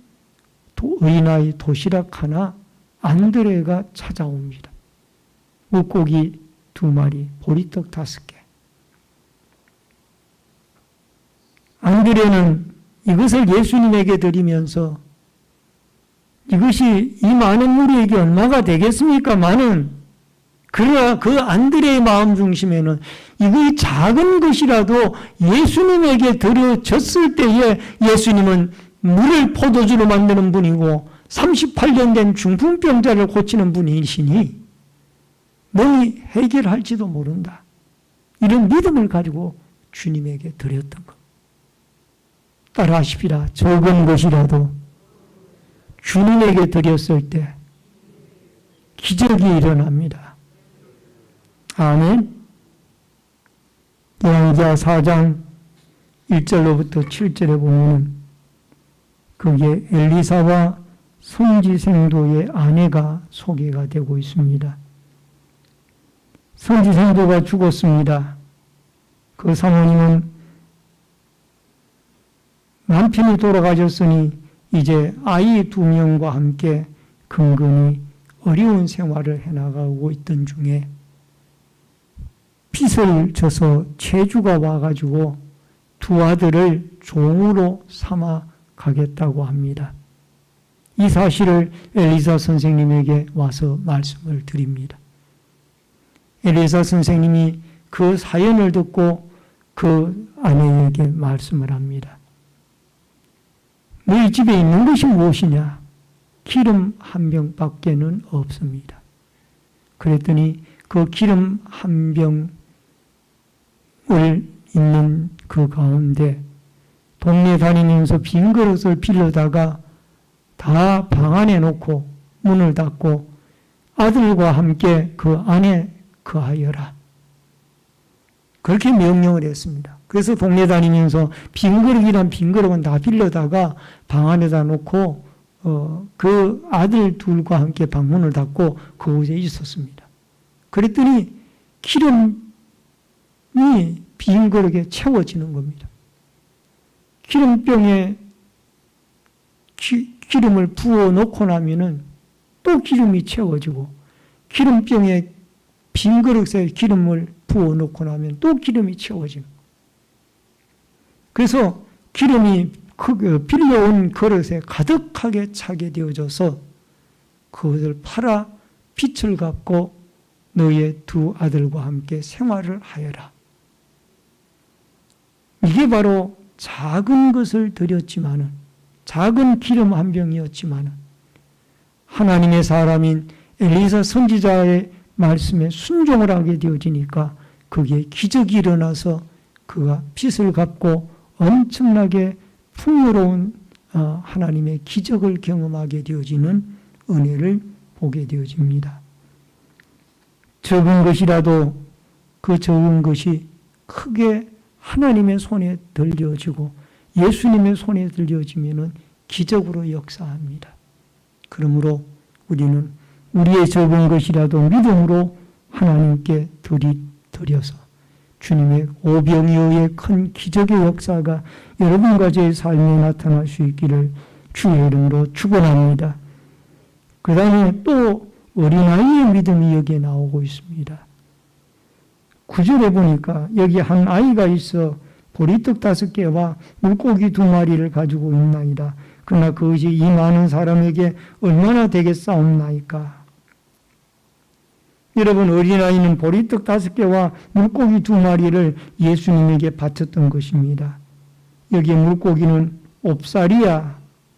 어린아이 도시락 하나, 안드레가 찾아옵니다. 물고기 2마리, 보리떡 5개. 안드레는 이것을 예수님에게 드리면서 이것이 이 많은 무리에게 얼마가 되겠습니까마는 그러나 그 안드레의 마음 중심에는 이거 작은 것이라도 예수님에게 드려졌을 때에 예수님은 물을 포도주로 만드는 분이고 38년 된 중풍병자를 고치는 분이시니 너희 해결할지도 모른다. 이런 믿음을 가지고 주님에게 드렸던 것. 따라하십시다. 적은 것이라도 주님에게 드렸을 때 기적이 일어납니다. 아멘. 열왕기하 4장 1절로부터 7절에 보면 거기에 엘리사와 선지생도의 아내가 소개가 되고 있습니다. 선지생도가 죽었습니다. 그 사모님은 남편이 돌아가셨으니 이제 아이 2명과 함께 근근히 어려운 생활을 해나가고 있던 중에 빚을 져서 채주가 와가지고 2 아들을 종으로 삼아 가겠다고 합니다. 이 사실을 엘리사 선생님에게 와서 말씀을 드립니다. 엘리사 선생님이 그 사연을 듣고 그 아내에게 말씀을 합니다. 너희 집에 있는 것이 무엇이냐? 기름 1병밖에는 없습니다. 그랬더니 그 기름 1병을 있는 그 가운데 동네 다니면서 빈 그릇을 빌려다가 다 방 안에 놓고 문을 닫고 아들과 함께 그 안에 거하여라. 그렇게 명령을 했습니다. 그래서 동네 다니면서 빈 그릇은 다 빌려다가 방 안에다 놓고 그 아들 2과 함께 방문을 닫고 그곳에 있었습니다. 그랬더니 기름이 빈 그릇에 채워지는 겁니다. 기름병에 기름을 부어 놓고 나면은 또 기름이 채워지고 기름병에 빈 그릇에 기름을 부어 놓고 나면 또 기름이 채워지고 그래서 기름이 빌려온 그릇에 가득하게 차게 되어져서 그것을 팔아 빚을 갚고 너의 두 아들과 함께 생활을 하여라. 이게 바로 작은 것을 드렸지만은, 작은 기름 한 병이었지만은 하나님의 사람인 엘리사 선지자의 말씀에 순종을 하게 되어지니까 거기에 기적이 일어나서 그가 빚을 갚고 엄청나게 풍요로운 하나님의 기적을 경험하게 되어지는 은혜를 보게 되어집니다. 적은 것이라도 그 적은 것이 크게 하나님의 손에 들려지고 예수님의 손에 들려지면은 기적으로 역사합니다. 그러므로 우리는 우리의 적은 것이라도 믿음으로 하나님께 드려서 주님의 오병이어의 큰 기적의 역사가 여러분과 제 삶에 나타날 수 있기를 주의 이름으로 축원합니다. 그 다음에 또 어린아이의 믿음이 여기에 나오고 있습니다. 9절에 보니까 여기 한 아이가 있어 보리떡 5개와 물고기 2마리를 가지고 있나이다. 그러나 그것이 이 많은 사람에게 얼마나 되겠사옵나이까. 여러분, 어린아이는 보리떡 5개와 물고기 2마리를 예수님에게 바쳤던 것입니다. 여기에 물고기는 옵사리아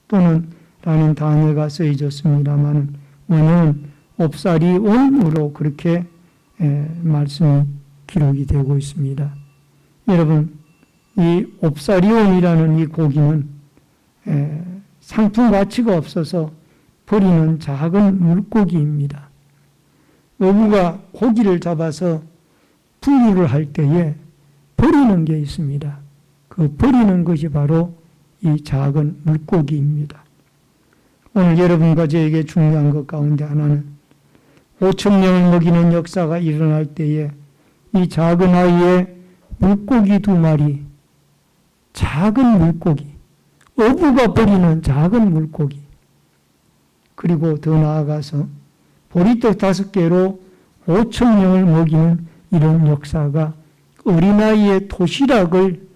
또는 라는 단어가 쓰여졌습니다만 원어는 옵사리온으로 그렇게 말씀이 기록이 되고 있습니다. 여러분, 이 옵사리온이라는 이 고기는 상품 가치가 없어서 버리는 작은 물고기입니다. 어부가 고기를 잡아서 분류를 할 때에 버리는 게 있습니다. 그 버리는 것이 바로 이 작은 물고기입니다. 오늘 여러분과 저에게 중요한 것 가운데 하나는 5,000명을 먹이는 역사가 일어날 때에 이 작은 아이의 물고기 2마리, 작은 물고기, 어부가 버리는 작은 물고기, 그리고 더 나아가서 보리떡 5개로 5,000명을 먹이는 이런 역사가 어린아이의 도시락을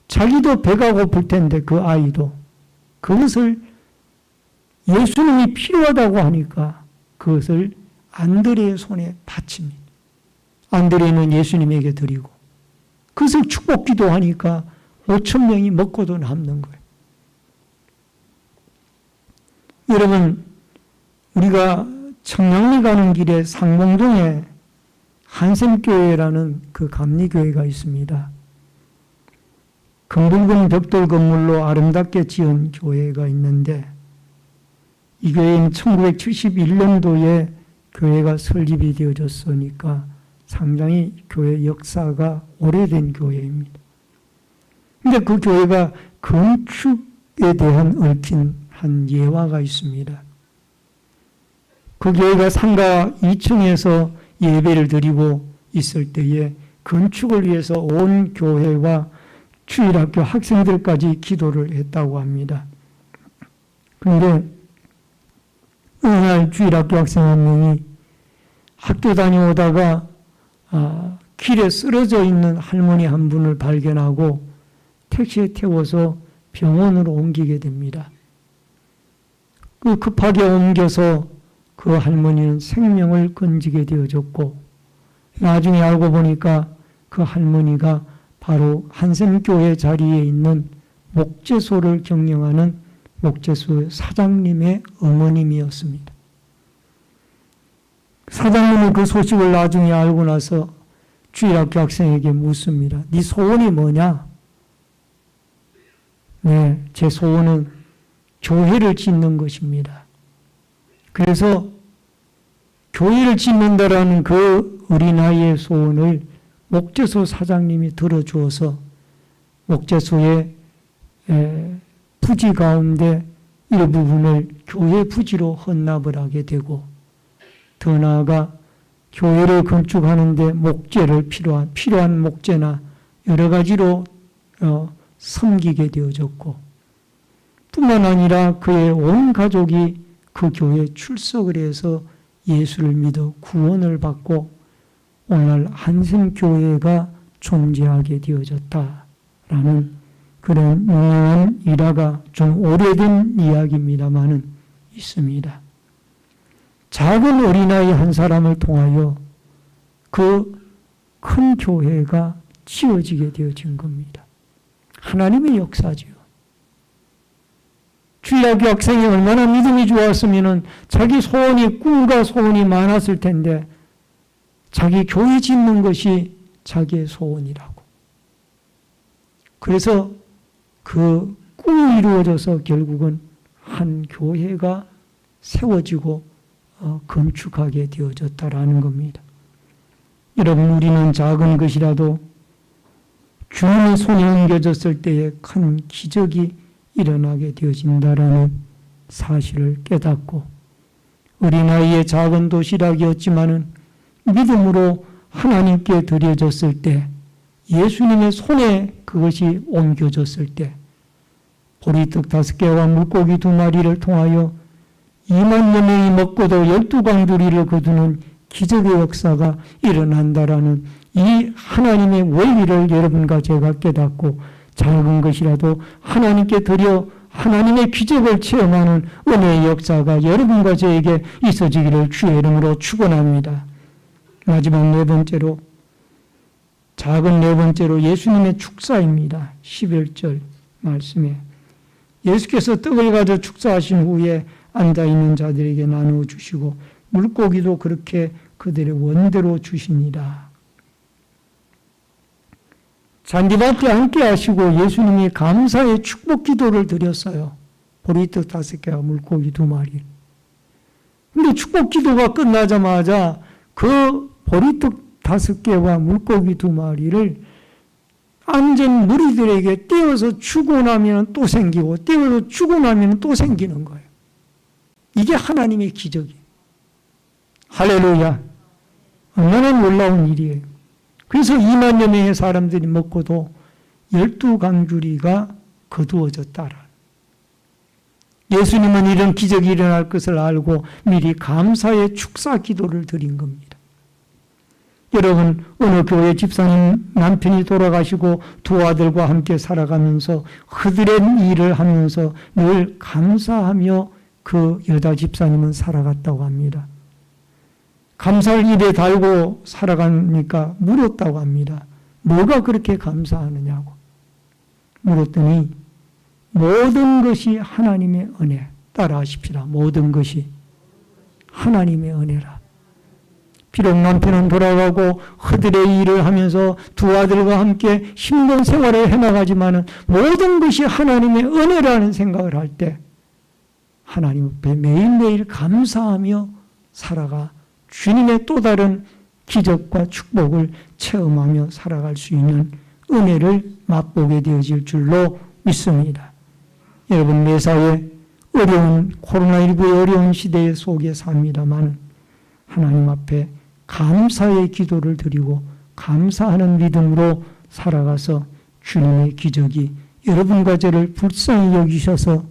자기도 배가 고플 텐데 그 아이도 그것을 예수님이 필요하다고 하니까 그것을 안드레의 손에 바칩니다. 안드레는 예수님에게 드리고 그것을 축복 기도하니까 5,000명이 먹고도 남는 거예요. 여러분, 우리가 청량리 가는 길에 상봉동에 한샘교회라는 그 감리교회가 있습니다. 금붉은 벽돌 건물로 아름답게 지은 교회가 있는데 이 교회는 1971년도에 교회가 설립이 되어졌으니까 상당히 교회 역사가 오래된 교회입니다. 그런데 그 교회가 건축에 대한 얽힌 한 예화가 있습니다. 그 교회가 상가 2층에서 예배를 드리고 있을 때에 건축을 위해서 온 교회와 주일학교 학생들까지 기도를 했다고 합니다. 그런데 어느 날 주일학교 학생 한 명이 학교 다녀오다가 길에 쓰러져 있는 할머니 한 분을 발견하고 택시에 태워서 병원으로 옮기게 됩니다. 그 급하게 옮겨서 그 할머니는 생명을 건지게 되어졌고 나중에 알고 보니까 그 할머니가 바로 한샘교회 자리에 있는 목재소를 경영하는 목재소 사장님의 어머님이었습니다. 사장님은 그 소식을 나중에 알고 나서 주일학교 학생에게 묻습니다. 네 소원이 뭐냐? 네, 제 소원은 교회를 짓는 것입니다. 그래서 교회를 짓는다라는 그 어린아이의 소원을 목재소 사장님이 들어주어서 목재소의 부지 가운데 일부분을 교회 부지로 헌납을 하게 되고 더 나아가 교회를 건축하는데 목재를 필요한 목재나 여러 가지로 섬기게 되어졌고 뿐만 아니라 그의 온 가족이 그 교회에 출석을 해서 예수를 믿어 구원을 받고 오늘날 한샘교회가 존재하게 되어졌다라는 그런 유명한 일화가 좀 오래된 이야기입니다만은 있습니다. 작은 어린아이 한 사람을 통하여 그 큰 교회가 지어지게 되어진 겁니다. 하나님의 역사지요. 주일학교 학생이 얼마나 믿음이 좋았으면 자기 소원이, 꿈과 소원이 많았을 텐데 자기 교회 짓는 것이 자기의 소원이라고. 그래서 그 꿈이 이루어져서 결국은 한 교회가 세워지고 건축하게 되어졌다라는 겁니다. 여러분, 우리는 작은 것이라도 주님의 손에 옮겨졌을 때에 큰 기적이 일어나게 되어진다라는 사실을 깨닫고, 어린아이의 작은 도시락이었지만은 믿음으로 하나님께 드려졌을 때, 예수님의 손에 그것이 옮겨졌을 때, 보리떡 5개와 물고기 2마리를 통하여 2만여 명이 먹고도 12광주리를 거두는 기적의 역사가 일어난다라는 이 하나님의 원리를 여러분과 제가 깨닫고, 작은 것이라도 하나님께 드려 하나님의 기적을 체험하는 은혜의 역사가 여러분과 저에게 있어지기를 주의 이름으로 축원합니다. 마지막 네 번째로, 작은 네 번째로 예수님의 축사입니다. 11절 말씀에 예수께서 떡을 가져 축사하신 후에 앉아있는 자들에게 나누어 주시고 물고기도 그렇게 그들의 원대로 주시니라. 잔디밭에 함께 하시고 예수님이 감사의 축복 기도를 드렸어요. 보리떡 5개와 물고기 2마리. 근데 축복 기도가 끝나자마자 그 보리떡 5개와 물고기 2마리를 앉은 무리들에게 떼어서 주고 나면 또 생기고 떼어서 주고 나면 또 생기는 거예요. 이게 하나님의 기적이에요. 할렐루야. 얼마나 놀라운 일이에요. 그래서 2만여 명의 사람들이 먹고도 12강주리가 거두어졌다라. 예수님은 이런 기적이 일어날 것을 알고 미리 감사의 축사 기도를 드린 겁니다. 여러분, 어느 교회 집사님 남편이 돌아가시고 두 아들과 함께 살아가면서 그들의 일을 하면서 늘 감사하며 그 여자 집사님은 살아갔다고 합니다. 감사를 입에 달고 살아가니까 물었다고 합니다. 뭐가 그렇게 감사하느냐고 물었더니 모든 것이 하나님의 은혜. 따라 하십시다. 모든 것이 하나님의 은혜라. 비록 남편은 돌아가고 그들의 일을 하면서 두 아들과 함께 힘든 생활을 해나가지만 모든 것이 하나님의 은혜라는 생각을 할 때 하나님 앞에 매일매일 감사하며 살아가 주님의 또 다른 기적과 축복을 체험하며 살아갈 수 있는 은혜를 맛보게 되어질 줄로 믿습니다. 여러분, 매사에 어려운 코로나19의 어려운 시대 속에 삽니다만 하나님 앞에 감사의 기도를 드리고 감사하는 믿음으로 살아가서 주님의 기적이 여러분과 저를 불쌍히 여기셔서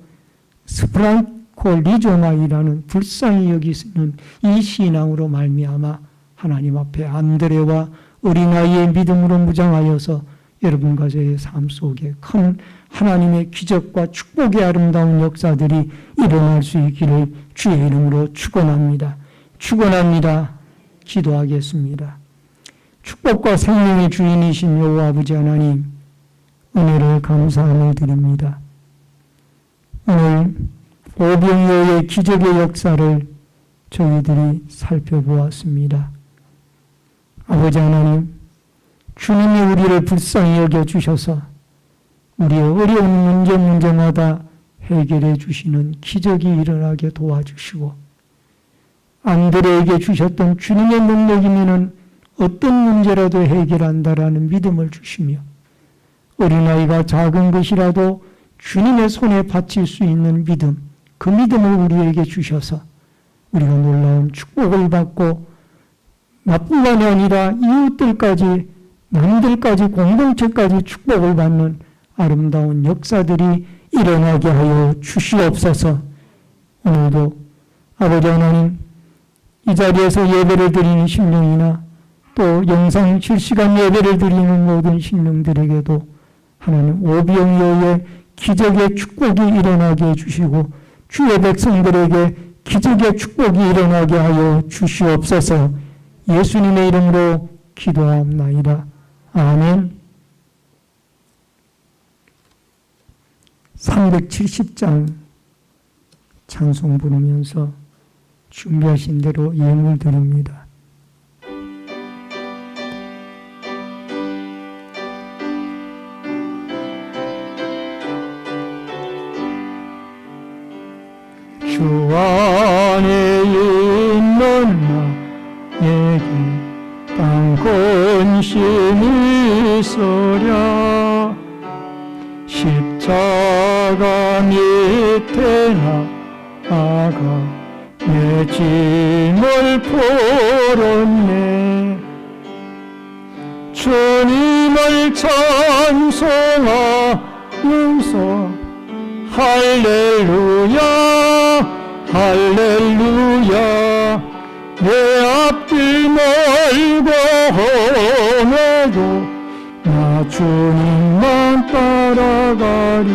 스프랑코 리조마이라는 불쌍히 여기시는 이 신앙으로 말미암아 하나님 앞에 안드레와 어린아이의 믿음으로 무장하여서 여러분과 저의 삶 속에 큰 하나님의 기적과 축복의 아름다운 역사들이 일어날 수 있기를 주의 이름으로 축원합니다. 축원합니다. 기도하겠습니다. 축복과 생명의 주인이신 여호와 아버지 하나님, 은혜를 감사함을 드립니다. 오늘 오병이어의 기적의 역사를 저희들이 살펴보았습니다. 아버지 하나님, 주님이 우리를 불쌍히 여겨주셔서 우리의 어려운 문제마다 해결해 주시는 기적이 일어나게 도와주시고 안드레에게 주셨던 주님의 능력이면 어떤 문제라도 해결한다라는 믿음을 주시며 어린아이가 작은 것이라도 주님의 손에 바칠 수 있는 믿음, 그 믿음을 우리에게 주셔서 우리가 놀라운 축복을 받고 나뿐만이 아니라 이웃들까지, 남들까지, 공동체까지 축복을 받는 아름다운 역사들이 일어나게 하여 주시옵소서. 오늘도 아버지 하나님, 이 자리에서 예배를 드리는 심령이나 또 영상 실시간 예배를 드리는 모든 심령들에게도 하나님 오병이어의 기적의 축복이 일어나게 해주시고 주의 백성들에게 기적의 축복이 일어나게 하여 주시옵소서. 예수님의 이름으로 기도하옵나이다. 아멘. 370장 찬송 부르면서 준비하신 대로 예물 드립니다. 주 안에 있는 나에게 땅 근심이 있으랴 십자가 밑에 나아가 내 짐을 풀었네. 주님을 찬송하면서 할렐루야 할렐루야 내 앞길 멀고 험해도 나 주님만 따라가리.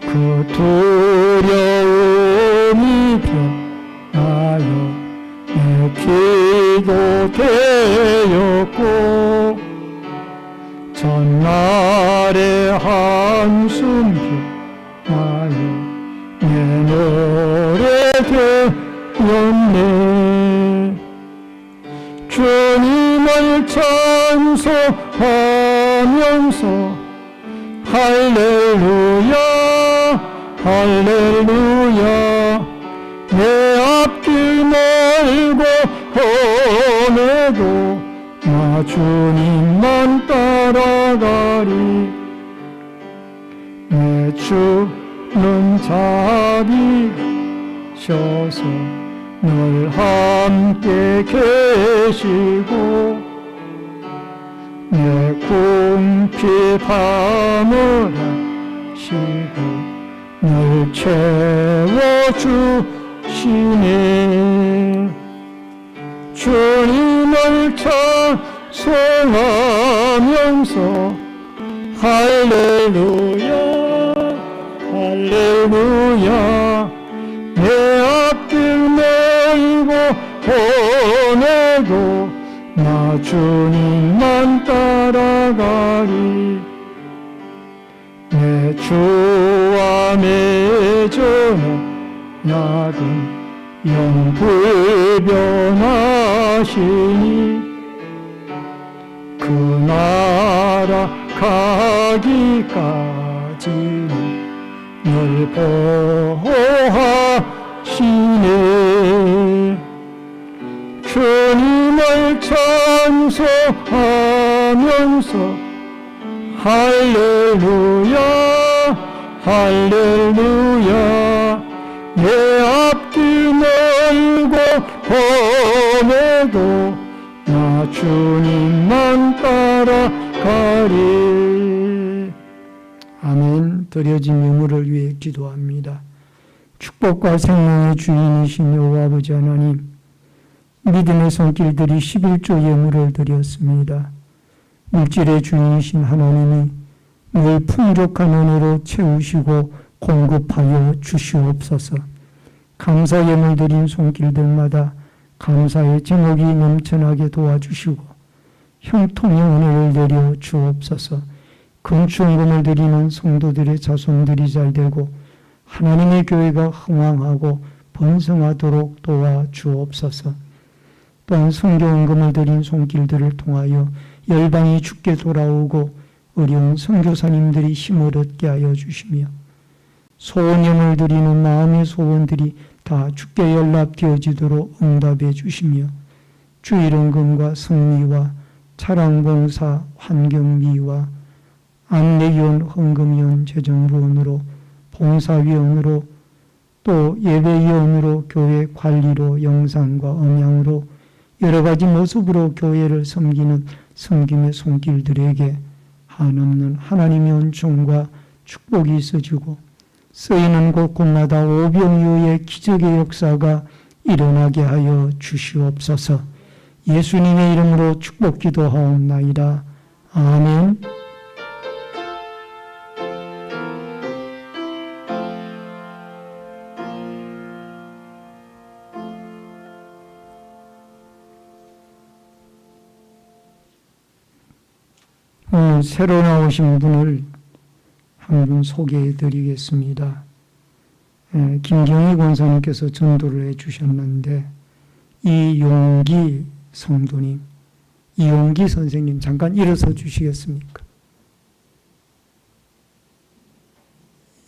그 두려움이 변하여 내 기도 되었고 전날의 한숨 변하여 내 노래 되었네. 주님을 찬송하면서 할렐루야 할렐루야 내 앞길 멀고 험해도 나 주님만 따라가리. 내 주는 자비셔서 늘 함께 계시고 내 궁핍함을 하시고 늘 채워주시네. 주님을 찬송하면서 할렐루야 할렐루야 내 앞길 멀고 험해도 나 주님만 따라가리. 내 주와 맺어놓은 약은 영불변하시니 그 나라 가기까지는 늘 보호하시네. 주님을 찬송하면서 할렐루야 할렐루야 내 앞길 멀고 험해도 나 주님만 따라가리. 아멘. 드려진 유물을 위해 기도합니다. 축복과 생명의 주인이신 여호와 아버지 하나님, 믿음의 손길들이 11조 예물을 드렸습니다. 물질의 주인이신 하나님이 늘 풍족한 은혜로 채우시고 공급하여 주시옵소서. 감사 예물 드린 손길들마다 감사의 제목이 넘쳐나게 도와주시고 형통의 은혜를 내려 주옵소서. 금추원금을 드리는 성도들의 자손들이 잘되고 하나님의 교회가 흥왕하고 번성하도록 도와주옵소서. 또한 선교원금을 드린 손길들을 통하여 열방이 주께 돌아오고 어려운 선교사님들이 힘을 얻게 하여 주시며 소원염을 드리는 마음의 소원들이 다 주께 연락되어지도록 응답해 주시며 주일원금과 승리와 차량봉사 환경미와 안내위원 헌금위원 재정부원으로 봉사위원으로 또 예배위원으로 교회 관리로 영상과 음향으로 여러 가지 모습으로 교회를 섬기는 섬김의 손길들에게 한없는 하나님의 은총과 축복이 있어지고 쓰이는 곳곳마다 오병이어의 기적의 역사가 일어나게 하여 주시옵소서. 예수님의 이름으로 축복 기도하옵나이다. 아멘. 오늘 새로 나오신 분을 한 분 소개해 드리겠습니다. 김경희 권사님께서 전도를 해 주셨는데 이용기 성도님, 이용기 선생님 잠깐 일어서 주시겠습니까?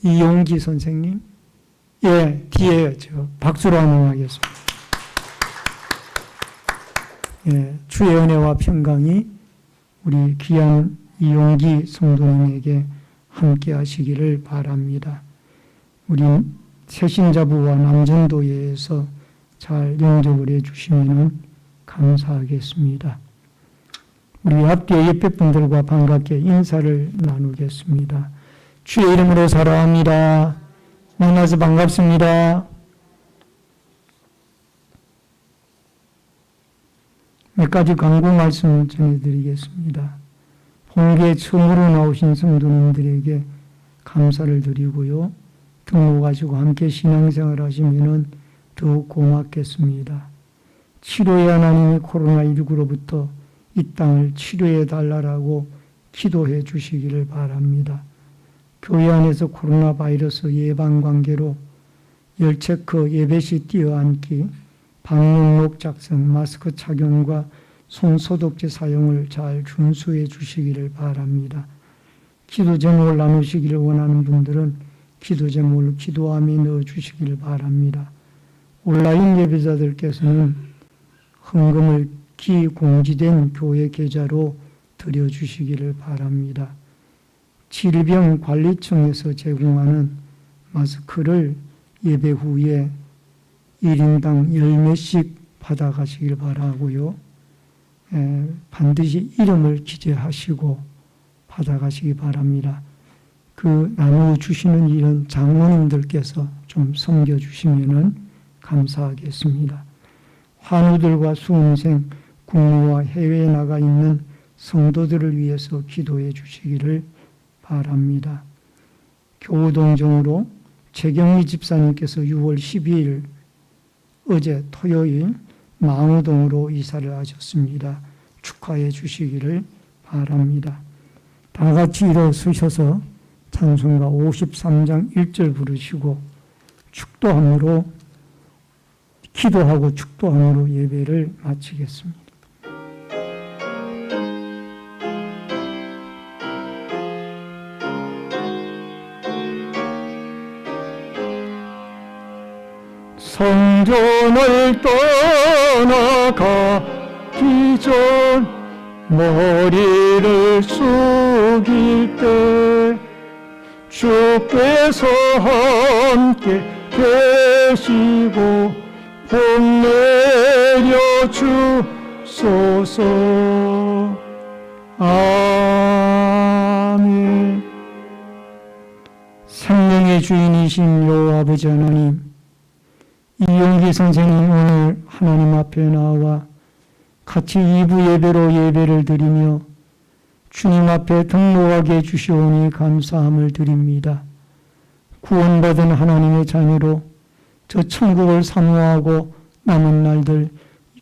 이용기 선생님, 예, 뒤에 저 박수로 환영하겠습니다. 예, 주의 은혜와 평강이 우리 귀한 이용기 성도님에게 함께 하시기를 바랍니다. 우리 새신자부와 남전도회에서 잘 영접을 해주시면 감사하겠습니다. 우리 앞뒤에 옆에 분들과 반갑게 인사를 나누겠습니다. 주의 이름으로 사랑합니다. 만나서 반갑습니다. 몇 가지 광고 말씀 전해드리겠습니다. 본교에 처음으로 나오신 성도님들에게 감사를 드리고요. 등록하시고 함께 신앙생활 하시면 더욱 고맙겠습니다. 치료의 하나님이 코로나19로부터 이 땅을 치료해 달라고 기도해 주시기를 바랍니다. 교회 안에서 코로나 바이러스 예방 관계로 열체크 예배시 뛰어앉기, 방역록 작성, 마스크 착용과 손소독제 사용을 잘 준수해 주시기를 바랍니다. 기도 제목을 나누시기를 원하는 분들은 기도 제목을 기도함에 넣어 주시기를 바랍니다. 온라인 예배자들께서는 헌금을 기공지된 교회 계좌로 드려주시기를 바랍니다. 질병관리청에서 제공하는 마스크를 예배 후에 1인당 10매씩 받아가시길 바라고요. 반드시 이름을 기재하시고 받아가시기 바랍니다. 그 나눠주시는 이런 장로님들께서 좀 섬겨주시면 감사하겠습니다. 환우들과 수험생, 국무와 해외에 나가 있는 성도들을 위해서 기도해 주시기를 바랍니다. 교우동정으로 최경미 집사님께서 6월 12일 어제 토요일 망우동으로 이사를 하셨습니다. 축하해 주시기를 바랍니다. 다 같이 일어서셔서 찬송가 53장 1절 부르시고 축도함으로 기도하고 축도함으로 예배를 마치겠습니다. 성전을 떠나가기 전 머리를 숙일 때 주께서 함께 계시고 복 내려 주소서. 아멘. 생명의 주인이신 여호와 아버지 하나님, 이용기 선생님 오늘 하나님 앞에 나와 같이 2부 예배로 예배를 드리며 주님 앞에 등록하게 해주시오니 감사함을 드립니다. 구원받은 하나님의 자녀로 저 천국을 사모하고 남은 날들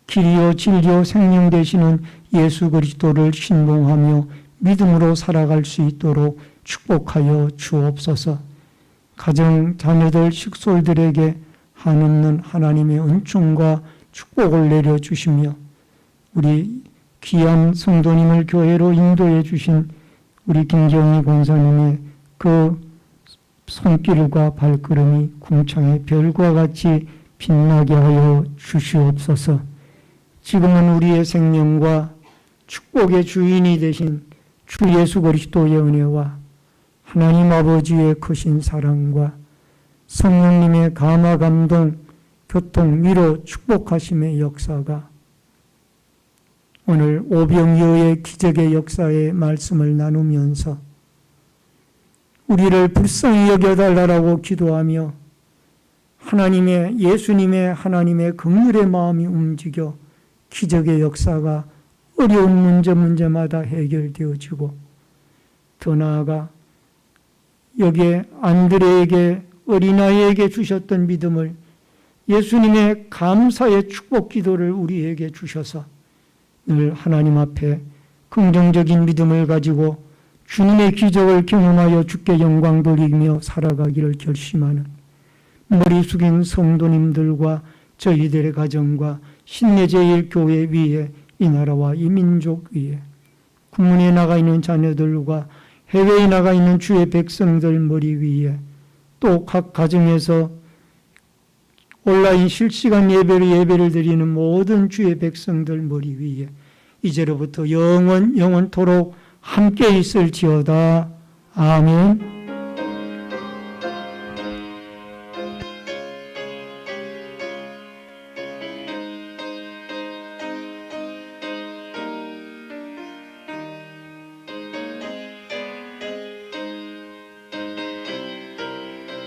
길이요 진리요 생명 되시는 예수 그리스도를 신봉하며 믿음으로 살아갈 수 있도록 축복하여 주옵소서. 가정 자녀들 식솔들에게 한없는 하나님의 은총과 축복을 내려주시며 우리 귀한 성도님을 교회로 인도해 주신 우리 김경희 권사님의 그 손길과 발걸음이 궁창의 별과 같이 빛나게 하여 주시옵소서. 지금은 우리의 생명과 축복의 주인이 되신 주 예수 그리스도의 은혜와 하나님 아버지의 크신 사랑과 성령님의 감화 감동 교통 위로 축복하심의 역사가 오늘 오병이어의 기적의 역사의 말씀을 나누면서 우리를 불쌍히 여겨달라고 기도하며 하나님의 예수님의 하나님의 긍휼의 마음이 움직여 기적의 역사가 어려운 문제마다 해결되어지고 더 나아가 여기에 안드레에게 어린아이에게 주셨던 믿음을 예수님의 감사의 축복 기도를 우리에게 주셔서 늘 하나님 앞에 긍정적인 믿음을 가지고 주님의 기적을 경험하여 주께 영광 돌리며 살아가기를 결심하는 머리 숙인 성도님들과 저희들의 가정과 신내제일교회 위에 이 나라와 이 민족 위에 국문에 나가 있는 자녀들과 해외에 나가 있는 주의 백성들 머리 위에 또 각 가정에서 온라인 실시간 예배를 드리는 모든 주의 백성들 머리 위에 이제로부터 영원토록 함께 있을지어다. 아멘.